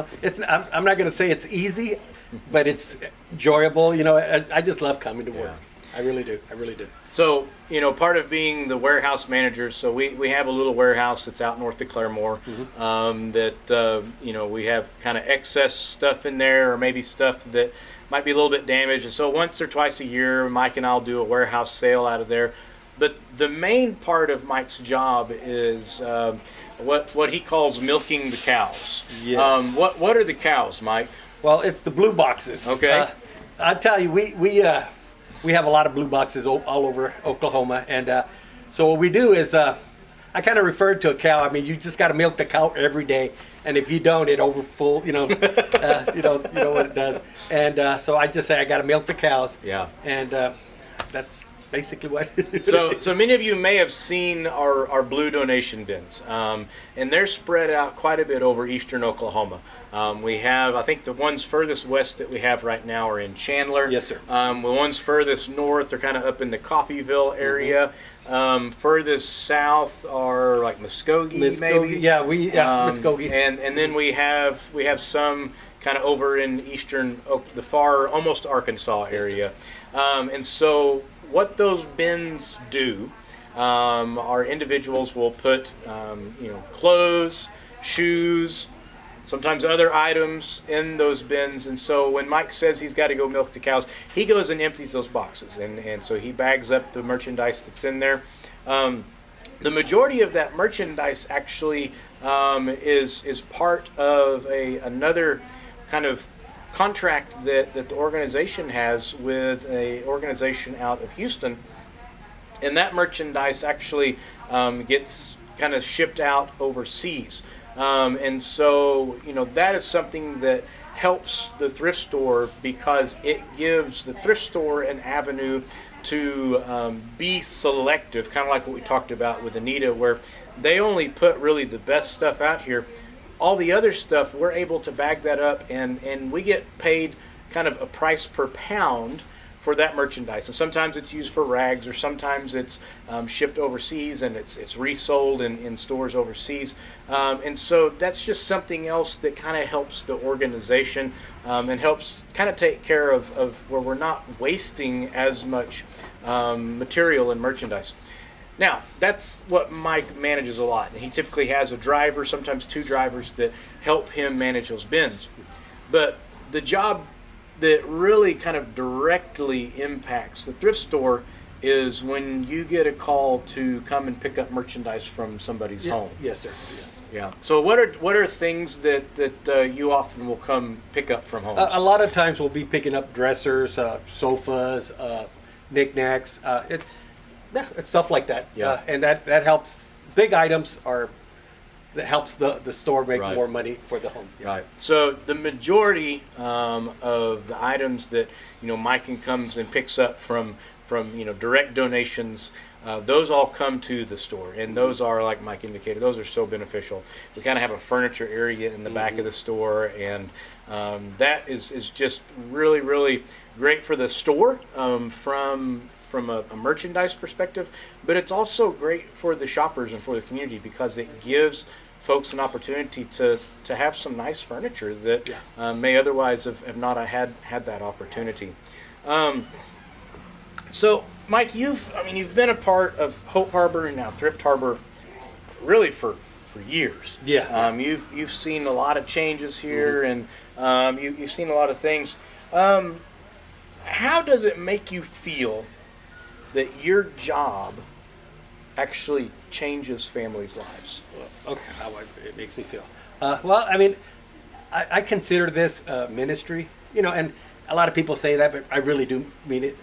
I'm not going to say it's easy, but it's enjoyable. I just love coming to work. I really do. So, part of being the warehouse manager, so we have a little warehouse that's out north of Claremore, that, we have kind of excess stuff in there, or maybe stuff that might be a little bit damaged. And so once or twice a year, Mike and I'll do a warehouse sale out of there. But the main part of Mike's job is what he calls milking the cows. Yes. What are the cows, Mike? Well, it's the blue boxes. Okay. I tell you, we have a lot of blue boxes all over Oklahoma, and so what we do is I kind of refer to a cow. I mean, you just got to milk the cow every day, and if you don't, it overfull. You know what it does. And so I just say I got to milk the cows. Yeah. And that's basically what it is. So many of you may have seen our blue donation bins, and they're spread out quite a bit over eastern Oklahoma. We have, I think the ones furthest west that we have right now are in Chandler. Yes, sir. The ones furthest north are kind of up in the Coffeyville area. Furthest south are like Muskogee, maybe. Yeah, Muskogee. And then we have some kind of over in eastern, the far, almost Arkansas area. And so what those bins do, our individuals will put, clothes, shoes, sometimes other items in those bins. And so when Mike says he's got to go milk the cows, he goes and empties those boxes. And so he bags up the merchandise that's in there. The majority of that merchandise actually is part of another kind of contract that the organization has with a organization out of Houston, and that merchandise actually gets kind of shipped out overseas, and so that is something that helps the thrift store because it gives the thrift store an avenue to be selective, kind of like what we talked about with Anita, where they only put really the best stuff out here. All the other stuff, we're able to bag that up, and we get paid kind of a price per pound for that merchandise. And sometimes it's used for rags, or sometimes it's shipped overseas and it's resold in stores overseas. And so that's just something else that kind of helps the organization and helps kind of take care of where we're not wasting as much material and merchandise. Now, that's what Mike manages a lot. He typically has a driver, sometimes two drivers, that help him manage those bins. But the job that really kind of directly impacts the thrift store is when you get a call to come and pick up merchandise from somebody's home. Yes, sir. Yes. Yeah. So what are things that you often will come pick up from homes? A lot of times we'll be picking up dressers, sofas, knickknacks. It's stuff like that. Yeah. And that helps. Big items that helps the store make Right. more money for the home. Yeah. Right. So the majority of the items that Mike comes and picks up from direct donations, those all come to the store, and those are, like Mike indicated, those are so beneficial. We kind of have a furniture area in the back of the store, and that is just really, really great for the store from a merchandise perspective, but it's also great for the shoppers and for the community because it gives folks an opportunity to have some nice furniture that may otherwise have not had that opportunity. So, Mike, you've been a part of Hope Harbor and now Thrift Harbor really for years. Yeah. You've seen a lot of changes here, and you've seen a lot of things. How does it make you feel that your job actually changes families' lives? Okay, how it makes me feel. Well, I mean, I consider this ministry, and a lot of people say that, but I really do mean it.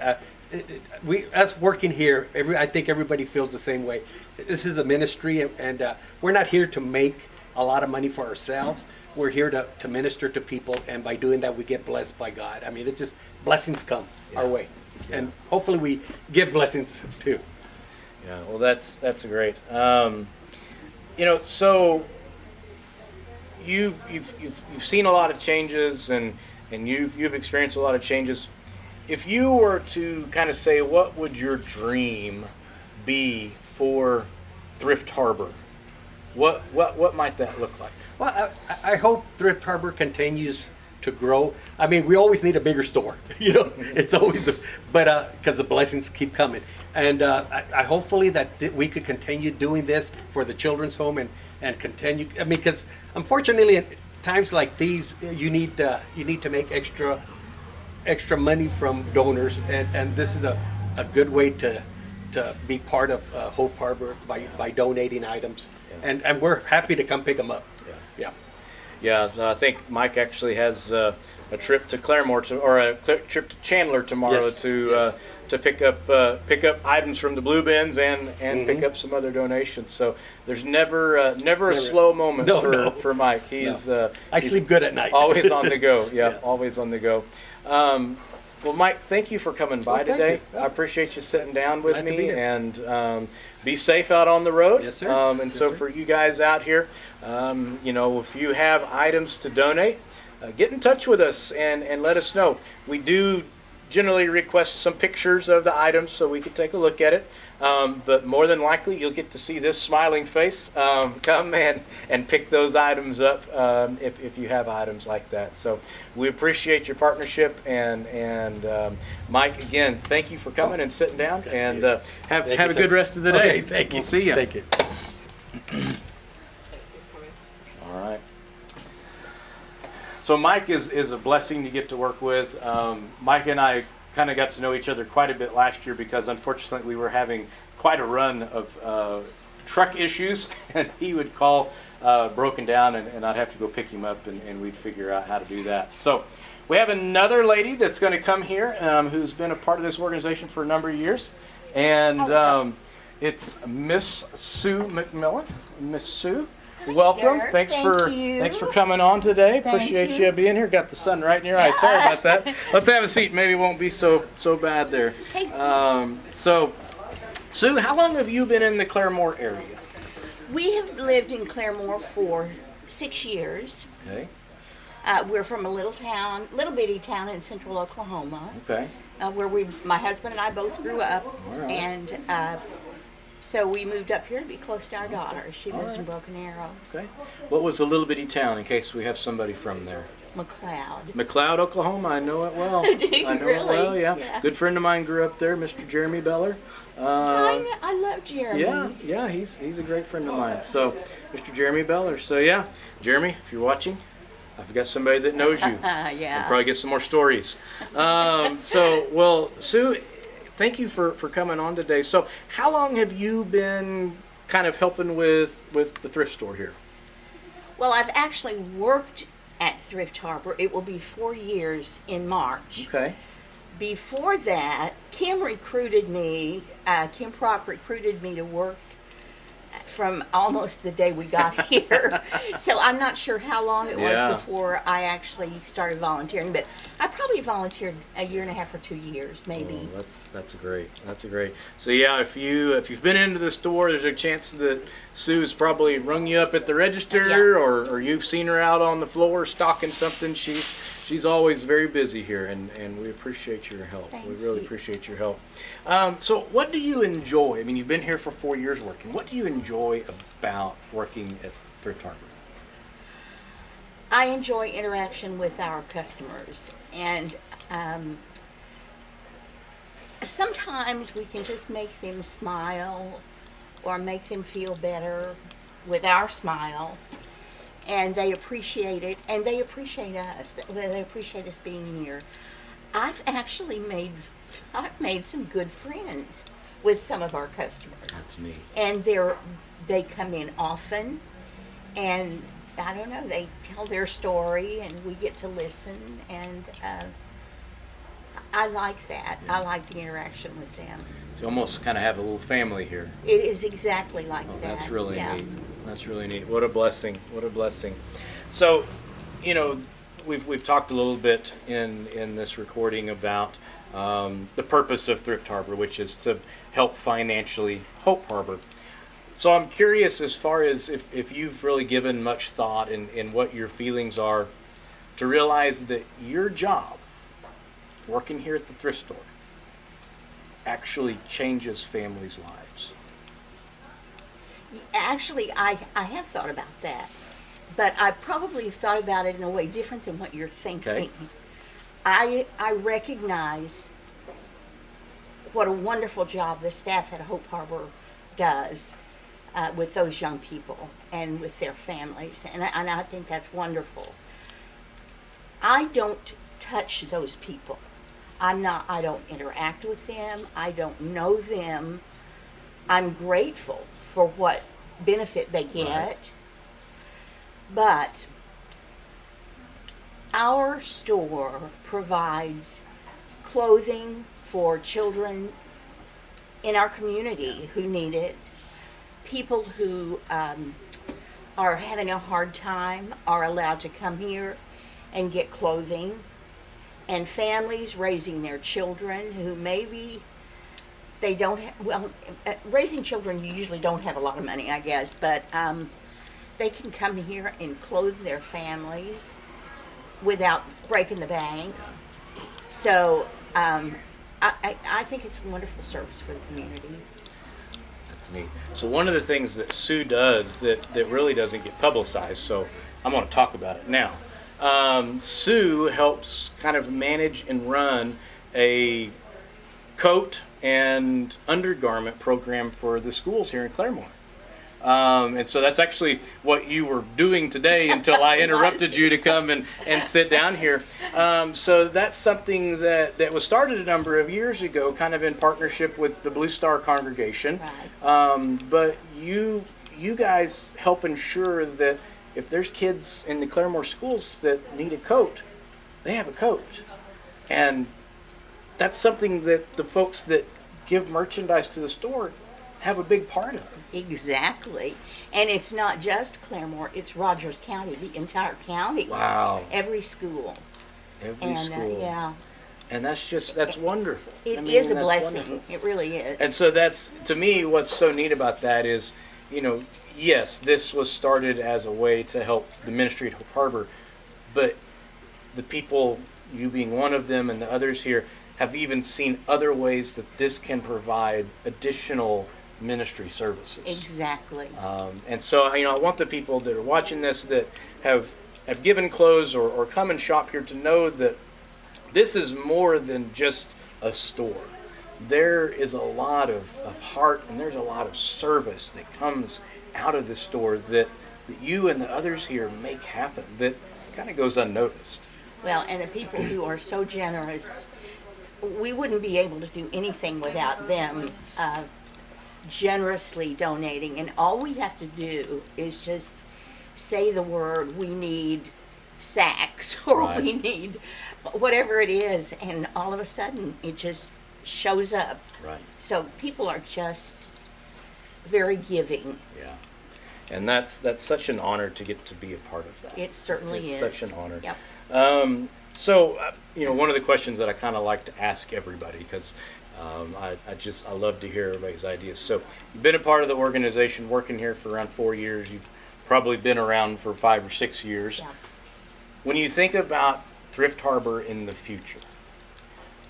Us working here, I think everybody feels the same way. This is a ministry, and we're not here to make a lot of money for ourselves. We're here to minister to people, and by doing that, we get blessed by God. I mean, it's just blessings come our way. Yeah. And hopefully we give blessings too. Yeah, well, that's great. So you've seen a lot of changes, and you've experienced a lot of changes. If you were to kind of say, what would your dream be for Thrift Harbor? What might that look like? Well, I hope Thrift Harbor continues to grow. I mean, we always need a bigger store, it's always, but because the blessings keep coming. And I hopefully that we could continue doing this for the children's home and continue. I mean, because unfortunately, in times like these, you need to make extra money from donors, and this is a good way to be part of Hope Harbor by donating items, and we're happy to come pick them up. Yeah, I think Mike actually has a trip to Claremore or a trip to Chandler tomorrow to pick up items from the blue bins and pick up some other donations. So there's never a slow moment for Mike. He's I sleep good at night. Always on the go. Yeah, always on the go. Well, Mike, thank you for coming by Well, thank today. you. I appreciate you sitting down with Glad to be me, here. and be safe out on the road. Yes, sir. And Yes, so sir. for you guys out here, if you have items to donate, get in touch with us and let us know. We do generally request some pictures of the items so we can take a look at it. But more than likely, you'll get to see this smiling face come and pick those items up if you have items like that. So we appreciate your partnership. And Mike, again, thank you for coming and sitting down. And have Thank you, a sir. good rest of the day. Okay, thank you. We'll see you. Thank you. Thanks, just coming. All right. So Mike is a blessing to get to work with. Mike and I kind of got to know each other quite a bit last year because unfortunately we were having quite a run of truck issues, and he would call broken down, and I'd have to go pick him up, and we'd figure out how to do that. So we have another lady that's going to come here who's been a part of this organization for a number of years, and it's Miss Sue McMillan. Miss Sue, welcome. Dirk. Thanks Thank for you. coming on today. Thank Appreciate you. you being here. Got the sun right in your eyes. Sorry about that. Let's have a seat. Maybe it won't be so bad there. Hey. So, Sue, how long have you been in the Claremore area? We have lived in Claremore for 6 years. Okay. We're from a little bitty town in central Oklahoma, Okay. where my husband and I both grew up. All right. And so we moved up here to be close to our daughter. She All lives in right. Broken Arrow, Okay. What was the little bitty town, in case we have somebody from there? McLeod. McLeod, Oklahoma. I know it well. Do you I know really? it well. Yeah. Yeah. Good friend of mine grew up there, Mr. Jeremy Beller. I love Jeremy. Yeah, he's a great friend of mine. So, Mr. Jeremy Beller. So yeah, Jeremy, if you're watching, I've got somebody that knows you. Yeah. I'll probably get some more stories. Well, Sue, thank you for coming on today. So, how long have you been kind of helping with the thrift store here? Well, I've actually worked at Thrift Harbor. It will be 4 years in March. Okay. Before that, Kim Prock recruited me to work from almost the day we got here. So I'm not sure how long it was Yeah. before I actually started volunteering, but I probably volunteered a year and a half or 2 years, maybe. Oh, that's great. So yeah, if you've been into the store, there's a chance that Sue's probably rung you up at the register, Yeah. or you've seen her out on the floor stocking something. She's always very busy here, and we appreciate your help. Thank We really you. appreciate your help. So what do you enjoy? I mean, you've been here for 4 years working. What do you enjoy about working at Thrift Harbor? I enjoy interaction with our customers, and sometimes we can just make them smile or make them feel better with our smile, and they appreciate it, and they appreciate us. They appreciate us being here. I've actually made some good friends with some of our customers. That's neat. And they come in often, and I don't know, they tell their story, and we get to listen, and I like that. I like the interaction with them. So you almost kind of have a little family here. It is exactly like Oh, that. that's really yeah. neat. That's really neat. What a blessing. What a blessing. So, we've talked a little bit in this recording about the purpose of Thrift Harbor, which is to help financially Hope Harbor. So I'm curious, as far as if you've really given much thought in what your feelings are, to realize that your job, working here at the thrift store, actually changes families' lives. Actually, I have thought about that, but I probably have thought about it in a way different than what you're thinking. Okay. I recognize what a wonderful job the staff at Hope Harbor does with those young people and with their families, and I think that's wonderful. I don't touch those people. I don't interact with them. I don't know them. I'm grateful for what benefit they get. Right. But our store provides clothing for children in our community who need it. People who are having a hard time are allowed to come here and get clothing. and families raising their children who maybe they don't raising children, you usually don't have a lot of money, I guess, but they can come here and clothe their families without breaking the bank. So I think it's a wonderful service for the community. That's neat. So one of the things that Sue does that really doesn't get publicized, so I'm going to talk about it now. Sue helps kind of manage and run a coat and undergarment program for the schools here in Claremore. And so that's actually what you were doing today until I interrupted you to come and sit down here. So that's something that was started a number of years ago, kind of in partnership with the Blue Star congregation. Right. But you guys help ensure that if there's kids in the Claremore schools that need a coat, they have a coat. And that's something that the folks that give merchandise to the store have a big part of. Exactly. And it's not just Claremore, it's Rogers County, the entire county. Wow. Every school. Every school. Yeah. And that's wonderful. It I mean, is a that's blessing. wonderful. It really is. And so that's, to me, what's so neat about that is, yes, this was started as a way to help the ministry at Hope Harbor, but the people, you being one of them and the others here, have even seen other ways that this can provide additional ministry services. Exactly. And so, I want the people that are watching this that have given clothes or come and shop here to know that this is more than just a store. There is a lot of heart and there's a lot of service that comes out of this store that you and the others here make happen that kind of goes unnoticed. Well, and the people who are so generous, we wouldn't be able to do anything without them generously donating. And all we have to do is just say the word, we need sacks, or Right. we need whatever it is, and all of a sudden it just shows up. Right. So people are just very giving. Yeah. And that's such an honor to get to be a part of that. It certainly it's is. such an honor. Yep. So, one of the questions that I kind of like to ask everybody, because I love to hear everybody's ideas. So, you've been a part of the organization, working here for around 4 years. You've probably been around for 5 or 6 years. Yeah. When you think about Thrift Harbor in the future,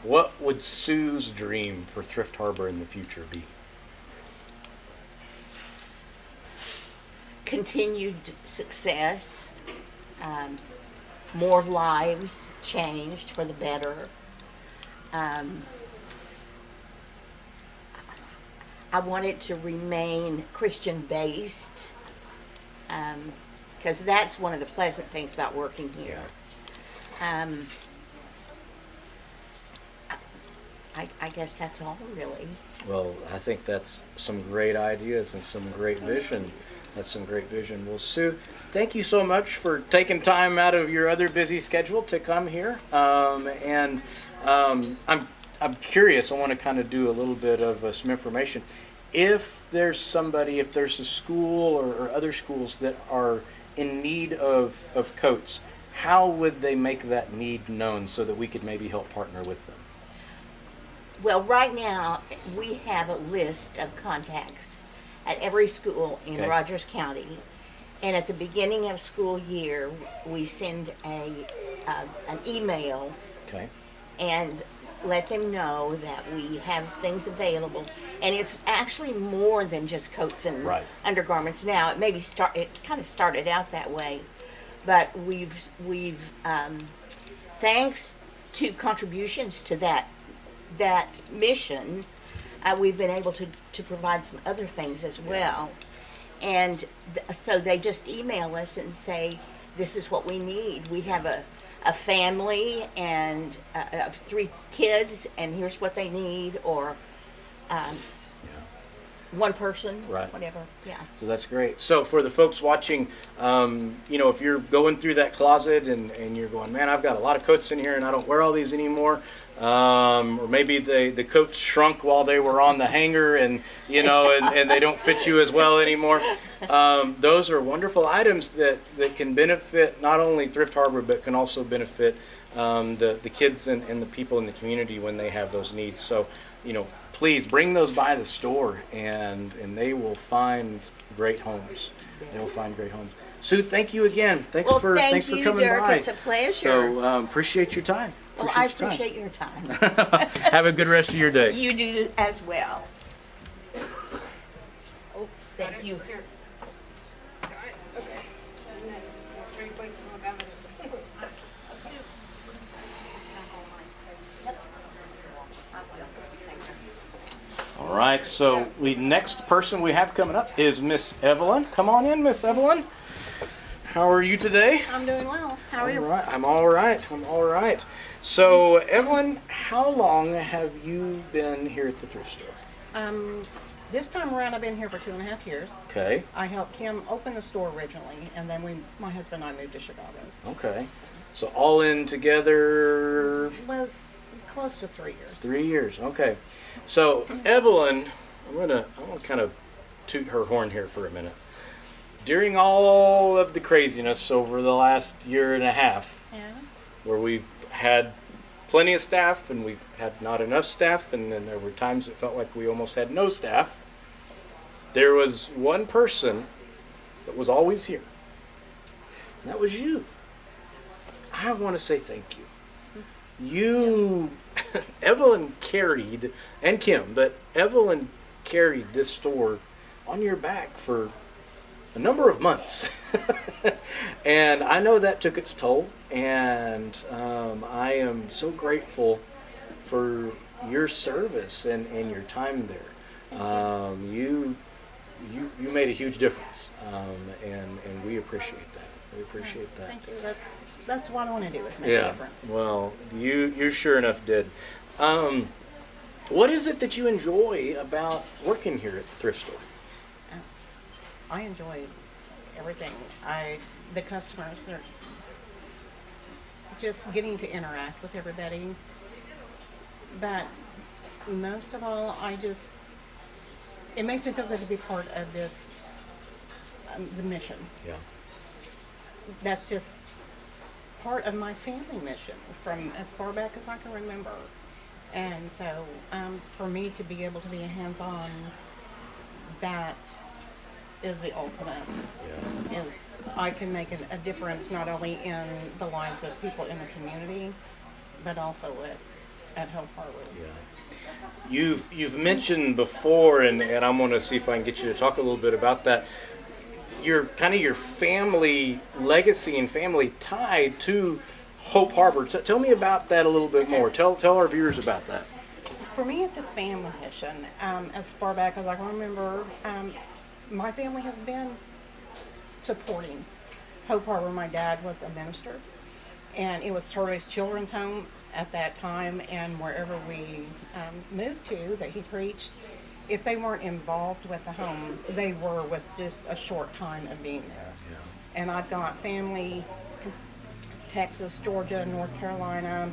what would Sue's dream for Thrift Harbor in the future be? Continued success, more lives changed for the better. I want it to remain Christian-based, because that's one of the pleasant things about working here. I guess that's all, really. Well, I think that's some great ideas and some great vision. That's some great vision. Well, Sue, thank you so much for taking time out of your other busy schedule to come here. I'm curious. I want to kind of do a little bit of some information. If there's a school or other schools that are in need of coats, how would they make that need known so that we could maybe help partner with them? Well, right now, we have a list of contacts at every school in Okay. Rogers County. And at the beginning of school year, we send an email Okay. and let them know that we have things available. And it's actually more than just coats and Right. undergarments now. It kind of started out that way. But we've thanks to contributions to that mission, we've been able to provide some other things as well. And so they just email us and say, this is what we need. We have a family and 3 kids, and here's what they need, or one person, Right. whatever. Yeah. So that's great. So for the folks watching, if you're going through that closet and you're going, man, I've got a lot of coats in here and I don't wear all these anymore, or maybe the coats shrunk while they were on the hanger and they don't fit you as well anymore. Those are wonderful items that can benefit not only Thrift Harbor but can also benefit the kids and the people in the community when they have those needs. So, please bring those by the store, and they will find great homes. They will find great homes. Sue, thank you again. Thanks Well, for coming Dirk. by. It's a pleasure. So appreciate your time. Well, I appreciate your time. Have a good rest of your day. You do as well. Oh, thank you. Here. Got it? Okay. And then 3 places on the bottom. All right, so the next person we have coming up is Miss Evelyn. Come on in, Miss Evelyn. How are you today? I'm doing well. How are you? All right, I'm all right. I'm all right. So, Evelyn, how long have you been here at the thrift store? This time around, I've been here for 2.5 years. Okay. I helped Kim open the store originally, and then my husband and I moved to Chicago. Okay. So all in together It was close to 3 years. 3 years. Okay. So Evelyn, I want to kind of toot her horn here for a minute. During all of the craziness over the last year and a half, Yeah. where we've had plenty of staff and we've had not enough staff, and then there were times it felt like we almost had no staff, there was one person that was always here. And that was you. I want to say thank you. You, Evelyn carried, and Kim, but Evelyn carried this store on your back for a number of months. And I know that took its toll, and I am so grateful for your service and your time there. You made a huge difference, and we appreciate that. We appreciate that. Thank you. That's what I want to do is make a Yeah. difference. Well, you sure enough did. What is it that you enjoy about working here at the thrift store? I enjoy everything. The customers, they're just getting to interact with everybody. But most of all, it makes me feel good to be part of this, the mission. Yeah. That's just part of my family mission from as far back as I can remember. And so for me to be able to be hands-on, that is the ultimate. Yeah. Is I can make a difference not only in the lives of people in the community, but also at Hope Harbor. Yeah. You've mentioned before, and I'm going to see if I can get you to talk a little bit about that. Your family legacy and family tie to Hope Harbor. Tell me about that a little bit more. Tell our viewers about that. For me, it's a family mission. As far back as I can remember, my family has been supporting Hope Harbor. My dad was a minister, and it was Turley's Children's Home at that time, and wherever we moved to that he preached, if they weren't involved with the home, they were with just a short time of being there. Yeah. And I've got family, Texas, Georgia, North Carolina,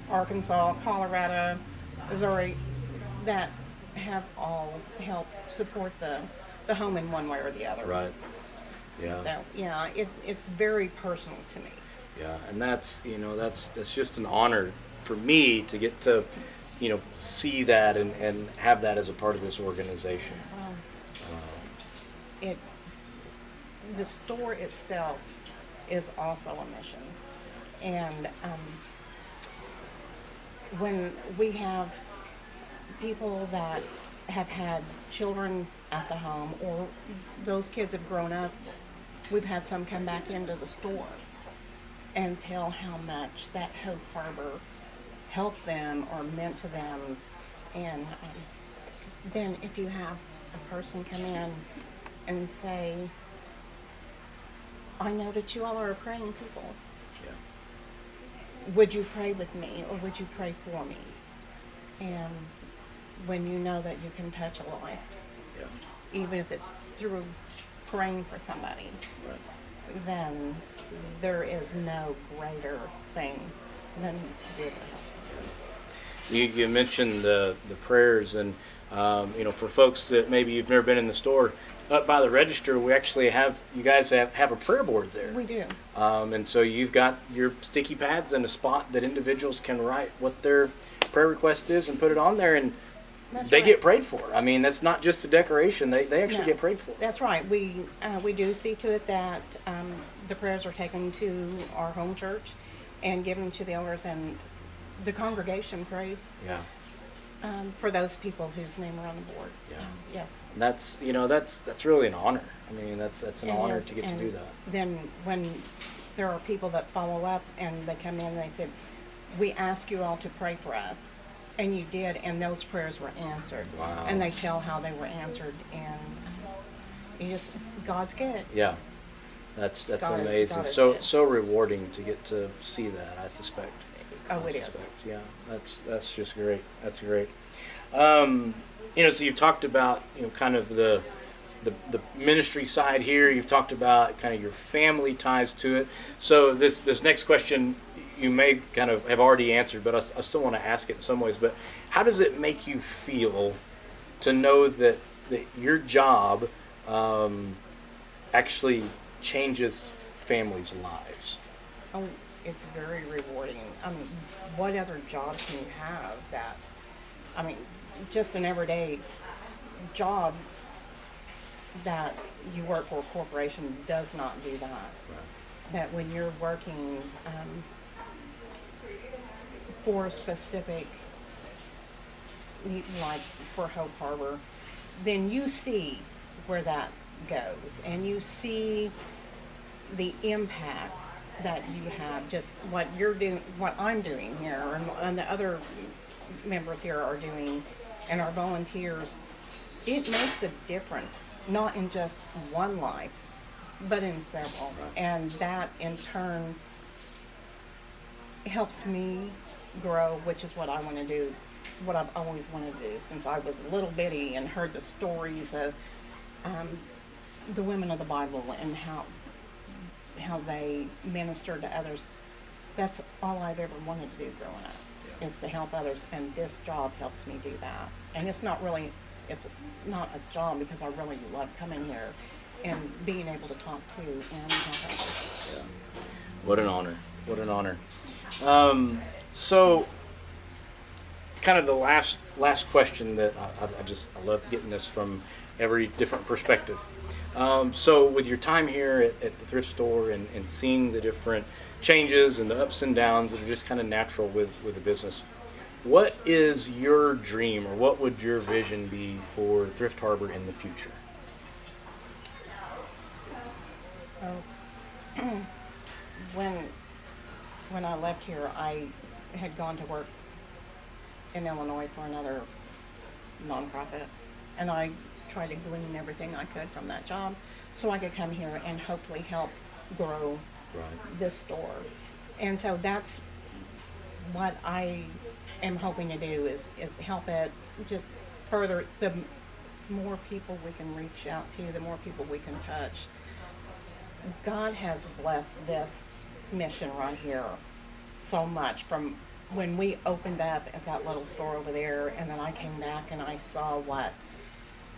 Arkansas, Colorado, Missouri, that have all helped support the home in one way or the other. Right. Yeah. So, yeah, it's very personal to me. Yeah, and that's just an honor for me to get to, see that and have that as a part of this organization. The store itself is also a mission. And when we have people that have had children at the home, or those kids have grown up, we've had some come back into the store and tell how much that Hope Harbor helped them or meant to them. And then if you have a person come in and say, I know that you all are praying people. Yeah. Would you pray with me, or would you pray for me? And when you know that you can touch a life, Yeah. even if it's through praying for somebody, Right. then there is no greater thing than to be able to help somebody. You mentioned the prayers, and for folks that maybe you've never been in the store, up by the register, we actually you guys have a prayer board there. We do. And so you've got your sticky pads and a spot that individuals can write what their prayer request is and put it on there, and That's they right. get prayed for. I mean, that's not just a decoration. They actually No. get prayed for. That's right. We do see to it that the prayers are taken to our home church and given to the elders, and the congregation prays Yeah. for those people whose name are on the board. So, Yeah. yes. And that's really an honor. I mean, that's an It honor is, to get to and do that. Then when there are people that follow up and they come in and they said, "We asked you all to pray for us," and you did, and those prayers were answered. Wow. And they tell how they were answered, and God's good. Yeah. That's God is- amazing. God is So good. so rewarding to get to see that, I suspect. Oh, I it is. suspect. Yeah. That's just great. That's great. So you've talked about, kind of the ministry side here. You've talked about kind of your family ties to it. So this next question you may kind of have already answered, but I still want to ask it in some ways. But how does it make you feel to know that your job actually changes families' lives? Oh, it's very rewarding. I mean, what other job can you have that, I mean, just an everyday job that you work for a corporation does not do that. But when you're working for a specific, like for Hope Harbor, then you see where that goes, and you see the impact that you have, just what you're doing, what I'm doing here, and the other members here are doing, and our volunteers. It makes a difference, not in just one life, but in several. And that in turn helps me grow, which is what I want to do. It's what I've always wanted to do since I was a little bitty and heard the stories of the women of the Bible and how they ministered to others. That's all I've ever wanted to do growing up, is to help others, and this job helps me do that. And it's not a job, because I really love coming here and being able to talk to and help others. Yeah. What an honor. What an honor. So kind of the last question that I love getting this from every different perspective. So with your time here at the thrift store and seeing the different changes and the ups and downs that are just kind of natural with the business, what is your dream, or what would your vision be for Thrift Harbor in the future? When I left here, I had gone to work in Illinois for another nonprofit, and I tried to glean everything I could from that job so I could come here and hopefully help grow this store. And so that's what I am hoping to do, is help it just further. The more people we can reach out to, the more people we can touch. God has blessed this mission right here so much, from when we opened up at that little store over there, and then I came back and I saw what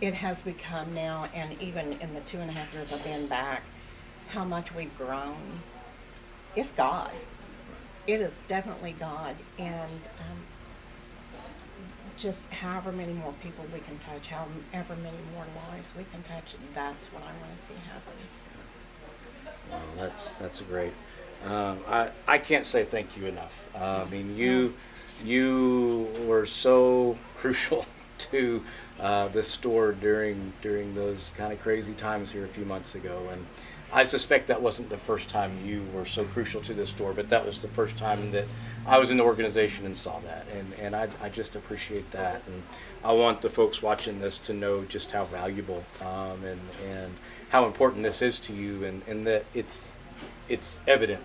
it has become now, and even in the 2.5 years I've been back, how much we've grown. It's God. It is definitely God, and just however many more people we can touch, however many more lives we can touch, that's what I want to see happen. Wow, that's great. I can't say thank you enough. I mean, you were so crucial to this store during those kind of crazy times here a few months ago, and I suspect that wasn't the first time you were so crucial to this store, but that was the first time that I was in the organization and saw that, and I just appreciate that, and I want the folks watching this to know just how valuable and how important this is to you, and that it's evident,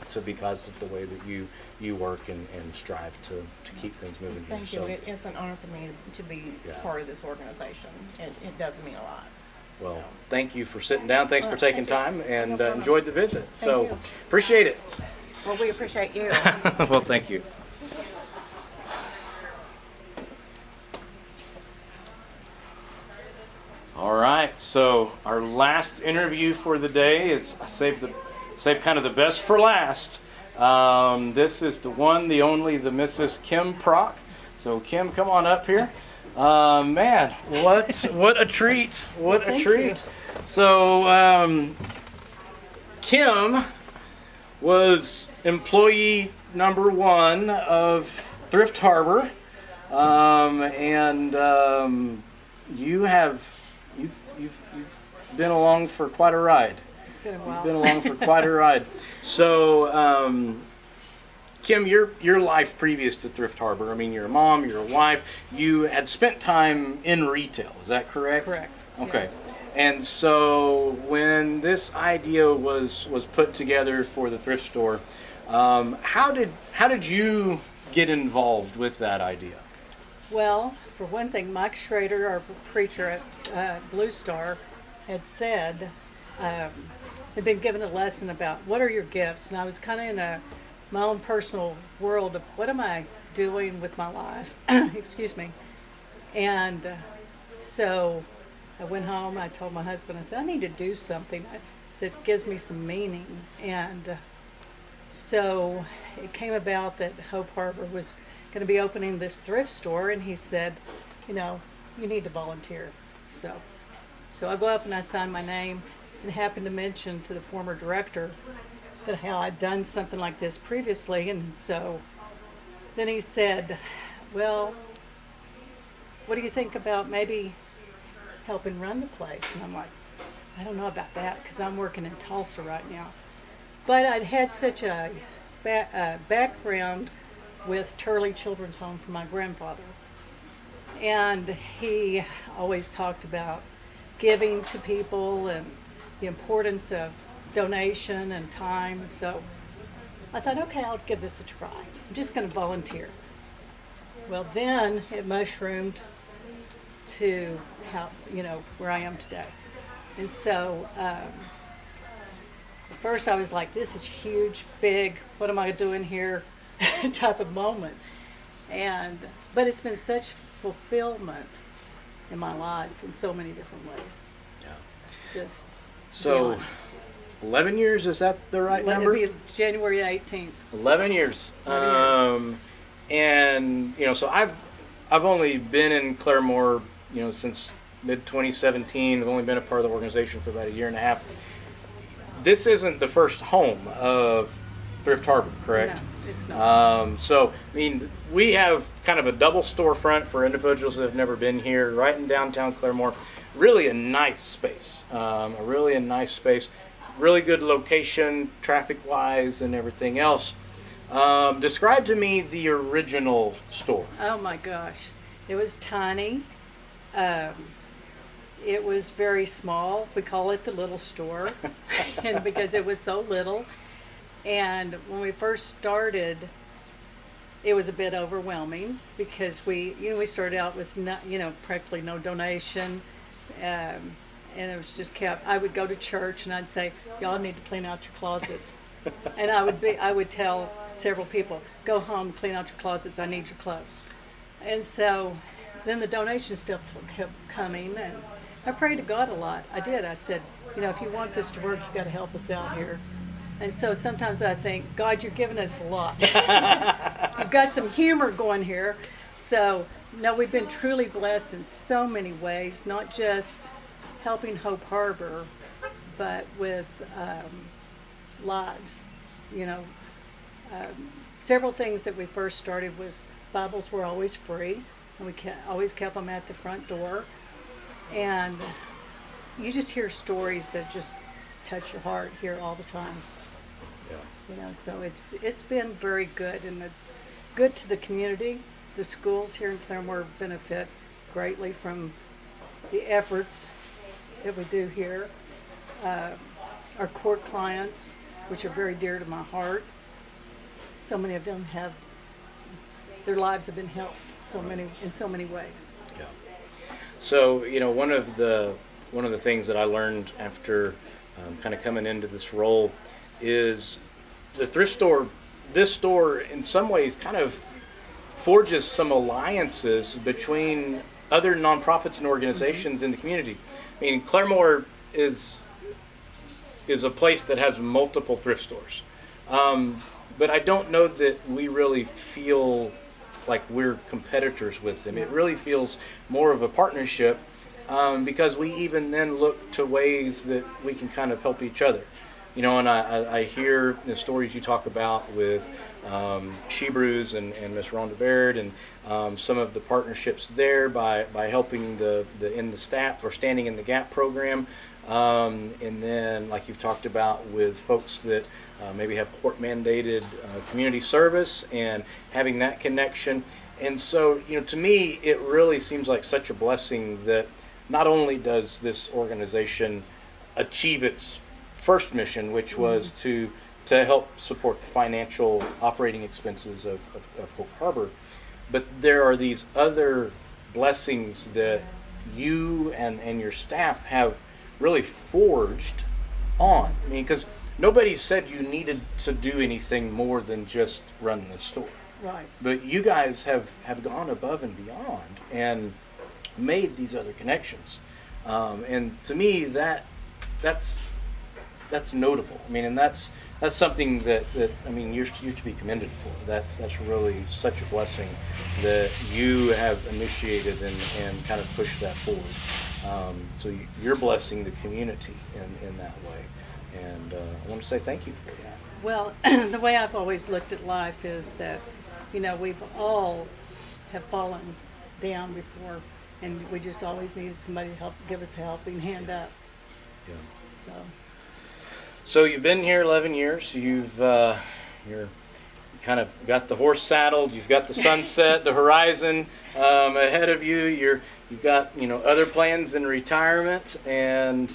so because of the way that you work and strive to keep things moving here. Thank you. It's an honor for me to be part of this organization. It does mean a lot. Well, So. thank you for sitting down. Thanks for Well, taking thank you. time, and No problem. enjoyed the visit. So you. appreciate it. Well, we appreciate you. Well, thank you. All right, so our last interview for the day is I saved kind of the best for last. This is the one, the only, the Mrs. Kim Prock. So Kim, come on up here. Man, what a treat! What a treat! So Kim was employee number 1 of Thrift Harbor, and you've been along for quite a ride. Been a while. You've been along for quite a ride. So, Kim, your life previous to Thrift Harbor, I mean, you're a mom, you're a wife, you had spent time in retail, is that correct? Correct. Okay. Yes. And so when this idea was put together for the thrift store, how did you get involved with that idea? Well, for one thing, Mike Schrader, our preacher at Blue Star, had said, had been given a lesson about what are your gifts, and I was kind of in my own personal world of what am I doing with my life, excuse me, and so I went home. I told my husband, I said, I need to do something that gives me some meaning, and so it came about that Hope Harbor was going to be opening this thrift store, and he said, you need to volunteer. So I go up and I sign my name, and happened to mention to the former director that how I'd done something like this previously, and so then he said, well, what do you think about maybe helping run the place? And I'm like, I don't know about that because I'm working in Tulsa right now. But I'd had such a background with Turley Children's Home from my grandfather. And he always talked about giving to people and the importance of donation and time. So I thought, okay, I'll give this a try. I'm just going to volunteer. Well, then it mushroomed to how, where I am today. And so at first I was like, this is huge, big, what am I doing here type of moment. But it's been such fulfillment in my life in so many different ways. Yeah. Just so beyond. 11 years, is that the right number? It'll be January 18th. 11 years. 11 years. And so I've only been in Claremore, since mid 2017. I've only been a part of the organization for about a year and a half. This isn't the first home of Thrift Harbor, correct? No, it's not. So, I mean, we have kind of a double storefront for individuals that have never been here, right in downtown Claremore. Really a nice space. Really good location, traffic-wise, and everything else. Describe to me the original store. Oh my gosh. It was tiny. It was very small. We call it the little store and because it was so little. And when we first started, it was a bit overwhelming because we started out with practically no donation. And it was just I would go to church and I'd say, y'all need to clean out your closets. And I would tell several people, go home, clean out your closets, I need your clothes. And so then the donation stuff kept coming, and I prayed to God a lot. I did. I said, if you want this to work, you got to help us out here. And so sometimes I think, God, you're giving us a lot. You've got some humor going here. So, no, we've been truly blessed in so many ways, not just helping Hope Harbor, but with lives. Several things that we first started was Bibles were always free, and we always kept them at the front door. And you just hear stories that just touch your heart here all the time. Yeah. So it's been very good, and it's good to the community. The schools here in Claremore benefit greatly from the efforts that we do here. Our court clients, which are very dear to my heart, so many of them their lives have been helped in so many ways. Yeah. So one of the things that I learned after kind of coming into this role is the thrift store. This store, in some ways, kind of forges some alliances between other nonprofits and organizations in the community. I mean, Claremore is a place that has multiple thrift stores. But I don't know that we really feel like we're competitors with them. It really feels more of a partnership, because we even then look to ways that we can kind of help each other. You know, and I hear the stories you talk about with She Brews and Miss Rhonda Baird, and some of the partnerships there by helping the in the staff or standing in the gap program. And then, like you've talked about with folks that maybe have court mandated community service and having that connection. And so, you know, to me, it really seems like such a blessing that not only does this organization achieve its first mission, which was to help support the financial operating expenses of Hope Harbor, but there are these other blessings that you and your staff have really forged on. I mean, because nobody said you needed to do anything more than just run the store. Right. But you guys have gone above and beyond and made these other connections. And to me, that's notable. I mean, and that's something that I mean, you're to be commended for. That's really such a blessing that you have initiated and kind of pushed that forward. So you're blessing the community in that way, and I want to say thank you for that. Well, the way I've always looked at life is that, you know, we've all have fallen down before, and we just always needed somebody to help, give us a helping hand up. Yeah. So So you've been here 11 years. You've you're kind of got the horse saddled. You've got the sunset, the horizon ahead of you. You've got, you know, other plans in retirement. And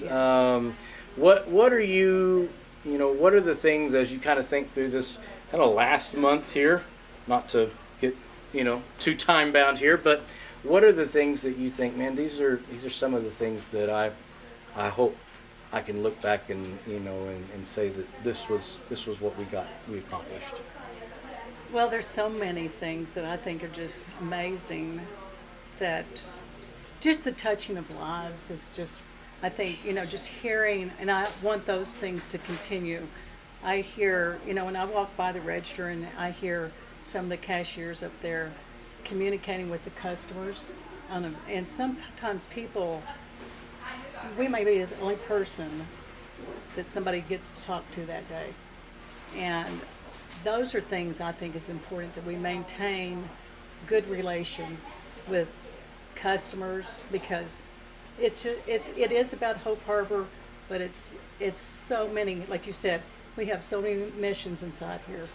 what are you know, what are the things as you kind of think through this kind of last month here? Not to get, you know, too time bound here, but what are the things that you think, man, these are some of the things that I hope I can look back and, you know, and say that this was what we accomplished. well, there's so many things that I think are just amazing, that just the touching of lives is just, I think, you know, just hearing, and I want those things to continue. I hear, you know, when I walk by the register and I hear some of the cashiers up there communicating with the customers, and sometimes people, we may be the only person that somebody gets to talk to that day. And those are things I think is important, that we maintain good relations with customers, because it is about Hope Harbor, but it's so many, like you said, we have so many missions inside here.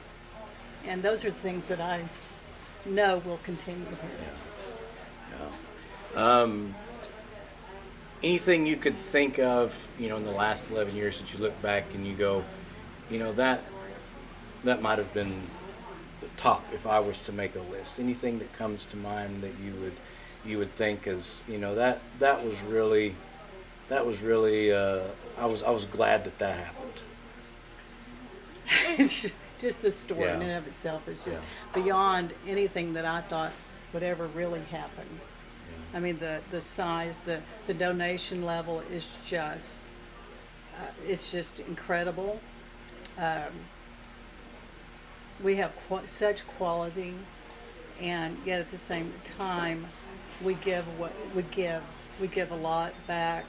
And those are things that I know will continue here. Yeah. Anything you could think of, you know, in the last 11 years that you look back and you go, you know, that might have been the top if I was to make a list. Anything that comes to mind that you would think is, you know, that was really I was glad that happened. Just the story in and of itself is just beyond anything that I thought would ever really happen. I mean, the size, the donation level is just, it's just incredible. We have such quality, and yet at the same time, we give what we give. We give a lot back,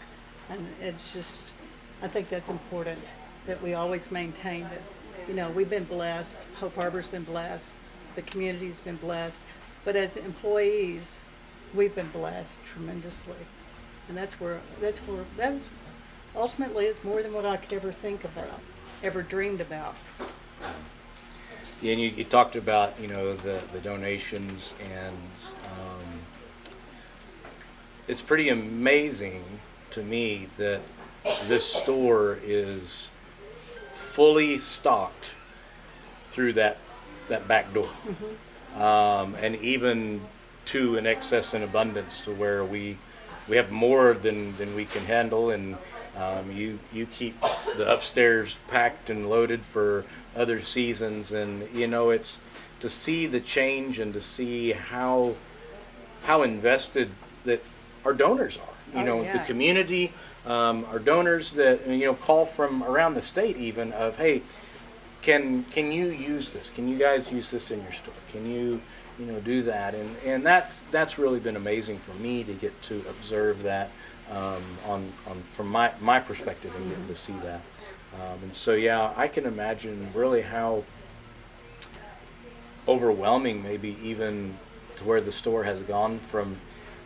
and it's just, I think that's important, that we always maintain that, you know, we've been blessed, Hope Harbor's been blessed, the community's been blessed, but as employees, we've been blessed tremendously. And that's ultimately is more than what I could ever think about, ever dreamed about. Yeah, and you talked about, you know, the donations, and it's pretty amazing to me that this store is fully stocked through that back door. Mm-hmm. And even to an excess and abundance, to where we have more than we can handle, and you keep the upstairs packed and loaded for other seasons. And, you know, it's to see the change and to see how invested that our donors are. You know, the community or donors that call from around the state even of, hey, can you use this? Can you guys use this in your store? Can you do that? And that's really been amazing for me to get to observe that from my perspective and getting to see that. And so yeah, I can imagine really how overwhelming maybe even to where the store has gone from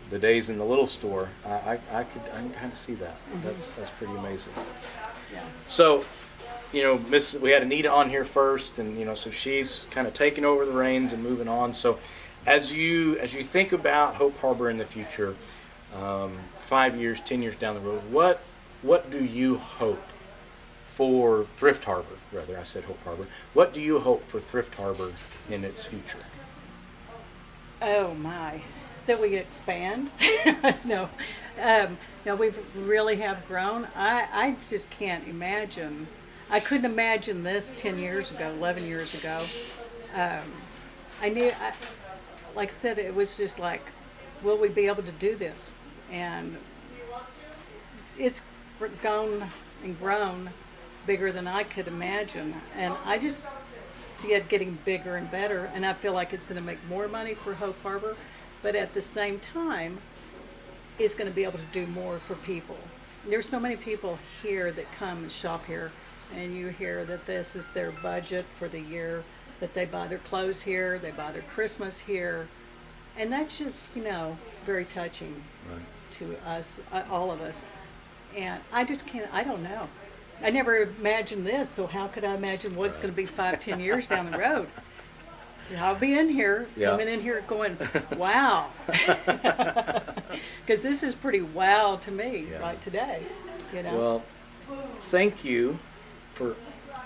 the days in the little store. I can kind of see that. That's pretty amazing. Yeah. So, we had Anita on here first, and so she's kind of taking over the reins and moving on. So, as you think about Hope Harbor in the future, 5 years, 10 years down the road, what do you hope for Thrift Harbor? Rather, I said Hope Harbor. What do you hope for Thrift Harbor in its future? Oh my, that we expand? No, we really have grown. I just can't imagine. I couldn't imagine this 10 years ago, 11 years ago. I knew, like I said, it was just like, will we be able to do this? And it's gone and grown bigger than I could imagine. And I just see it getting bigger and better. And I feel like it's going to make more money for Hope Harbor. But at the same time, it's going to be able to do more for people. There's so many people here that come and shop here. And you hear that this is their budget for the year, that they buy their clothes here, they buy their Christmas here. And that's just, very touching to us, all of us. And I just can't, I don't know. I never imagined this, so how could I imagine what's going to be 5-10 years down the road? I'll be in here, coming in here going, wow. Because this is pretty wow to me right today, Well, thank you for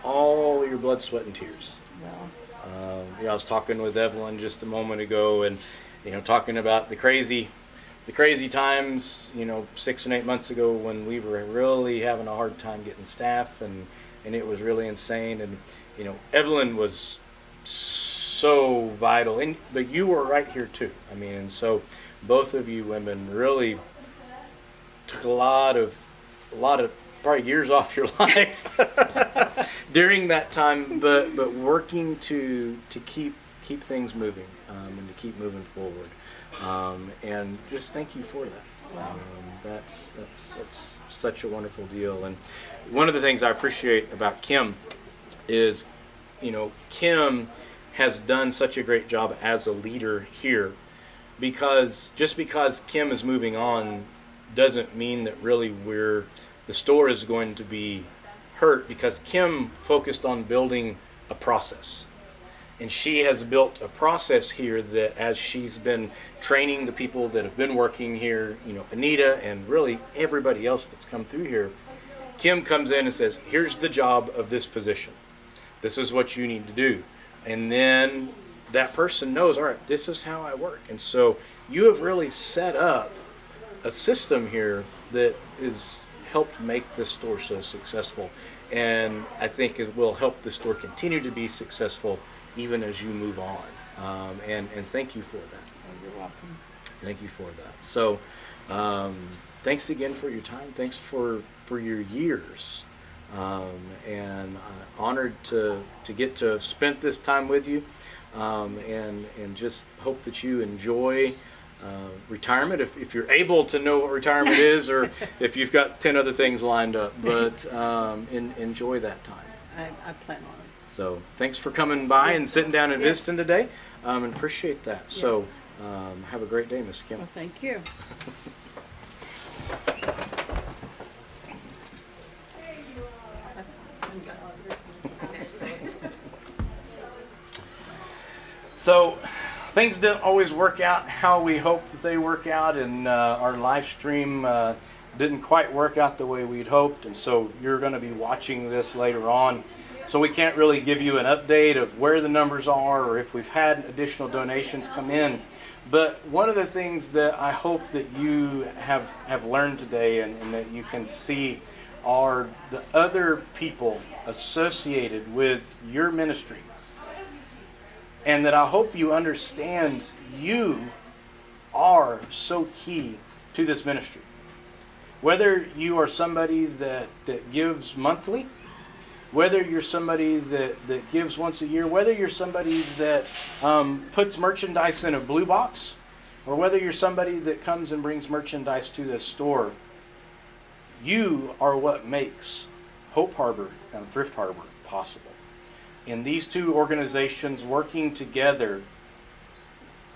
all your blood, sweat, and tears. Well, I was talking with Evelyn just a moment ago, and talking about the crazy times 6 and 8 months ago when we were really having a hard time getting staff, and it was really insane. And Evelyn was so vital, but you were right here too. And so both of you women really took a lot of probably years off your life during that time, but working to keep things moving and to keep moving forward. And just thank you for that. That's such a wonderful deal. And one of the things I appreciate about Kim is, Kim has done such a great job as a leader here, because just because Kim is moving on doesn't mean that really the store is going to be hurt, because Kim focused on building a process. And she has built a process here that, as she's been training the people that have been working here, Anita and really everybody else that's come through here, Kim comes in and says, here's the job of this position. This is what you need to do. And then that person knows, all right, this is how I work. And so you have really set up a system here that has helped make this store so successful. And I think it will help the store continue to be successful even as you move on. And thank you for that. Oh, you're welcome. Thank you for that. So thanks again for your time. Thanks for your years. And honored to get to have spent this time with you. And just hope that you enjoy retirement, if you're able to know what retirement is, or if you've got 10 other things lined up. But enjoy that time. I plan on it. So thanks for coming by and sitting down and visiting today, and appreciate that. Yes. So have a great day, Miss Kim. Well, thank you. So things didn't always work out how we hoped that they work out, and our live stream didn't quite work out the way we'd hoped, and so you're going to be watching this later on. So we can't really give you an update of where the numbers are or if we've had additional donations come in. But one of the things that I hope that you have learned today and that you can see are the other people associated with your ministry. And that I hope you understand you are so key to this ministry. Whether you are somebody that gives monthly, whether you're somebody that gives once a year, whether you're somebody that puts merchandise in a blue box, or whether you're somebody that comes and brings merchandise to the store, you are what makes Hope Harbor and Thrift Harbor possible. In these two organizations working together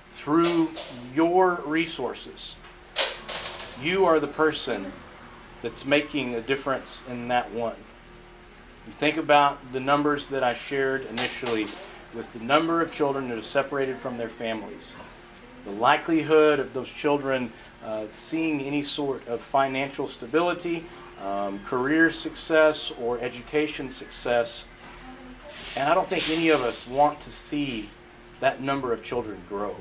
through your resources, you are the person that's making a difference in that one. You think about the numbers that I shared initially with the number of children that are separated from their families. The likelihood of those children seeing any sort of financial stability, career success, or education success. And I don't think any of us want to see that number of children grow.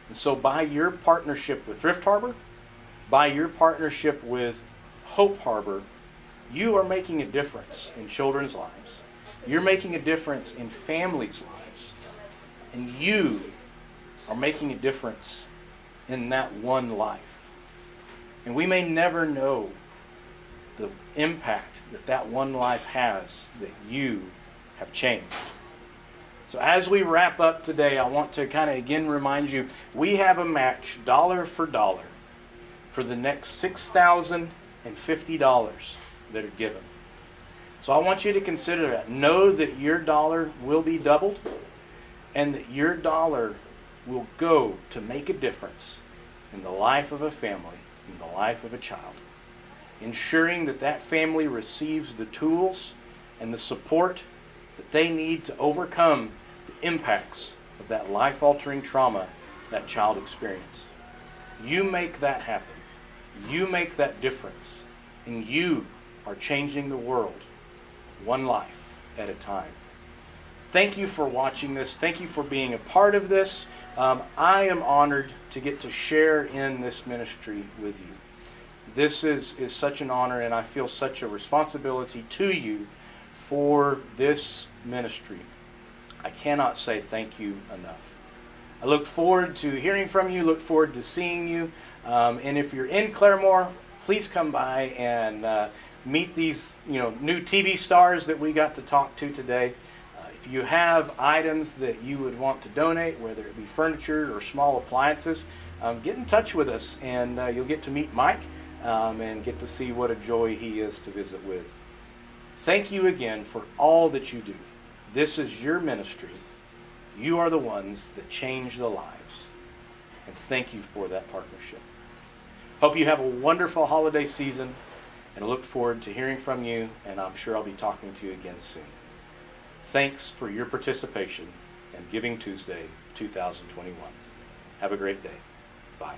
And so by your partnership with Thrift Harbor, by your partnership with Hope Harbor, you are making a difference in children's lives. You're making a difference in families' lives. And you are making a difference in that one life. And we may never know the impact that that one life has that you have changed. So as we wrap up today, I want to kind of again remind you, we have a match dollar for dollar for the next $6,050 that are given. So I want you to consider that. Know that your dollar will be doubled and that your dollar will go to make a difference in the life of a family, in the life of a child. Ensuring that that family receives the tools and the support that they need to overcome the impacts of that life-altering trauma that child experienced. You make that happen. You make that difference. And you are changing the world one life at a time. Thank you for watching this. Thank you for being a part of this. I am honored to get to share in this ministry with you. This is such an honor, and I feel such a responsibility to you for this ministry. I cannot say thank you enough. I look forward to hearing from you, look forward to seeing you. And if you're in Claremore, please come by and meet these new TV stars that we got to talk to today. If you have items that you would want to donate, whether it be furniture or small appliances, get in touch with us, and you'll get to meet Mike and get to see what a joy he is to visit with. Thank you again for all that you do. This is your ministry. You are the ones that change the lives. And thank you for that partnership. Hope you have a wonderful holiday season, and I look forward to hearing from you, and I'm sure I'll be talking to you again soon. Thanks for your participation in Giving Tuesday 2021. Have a great day. Bye.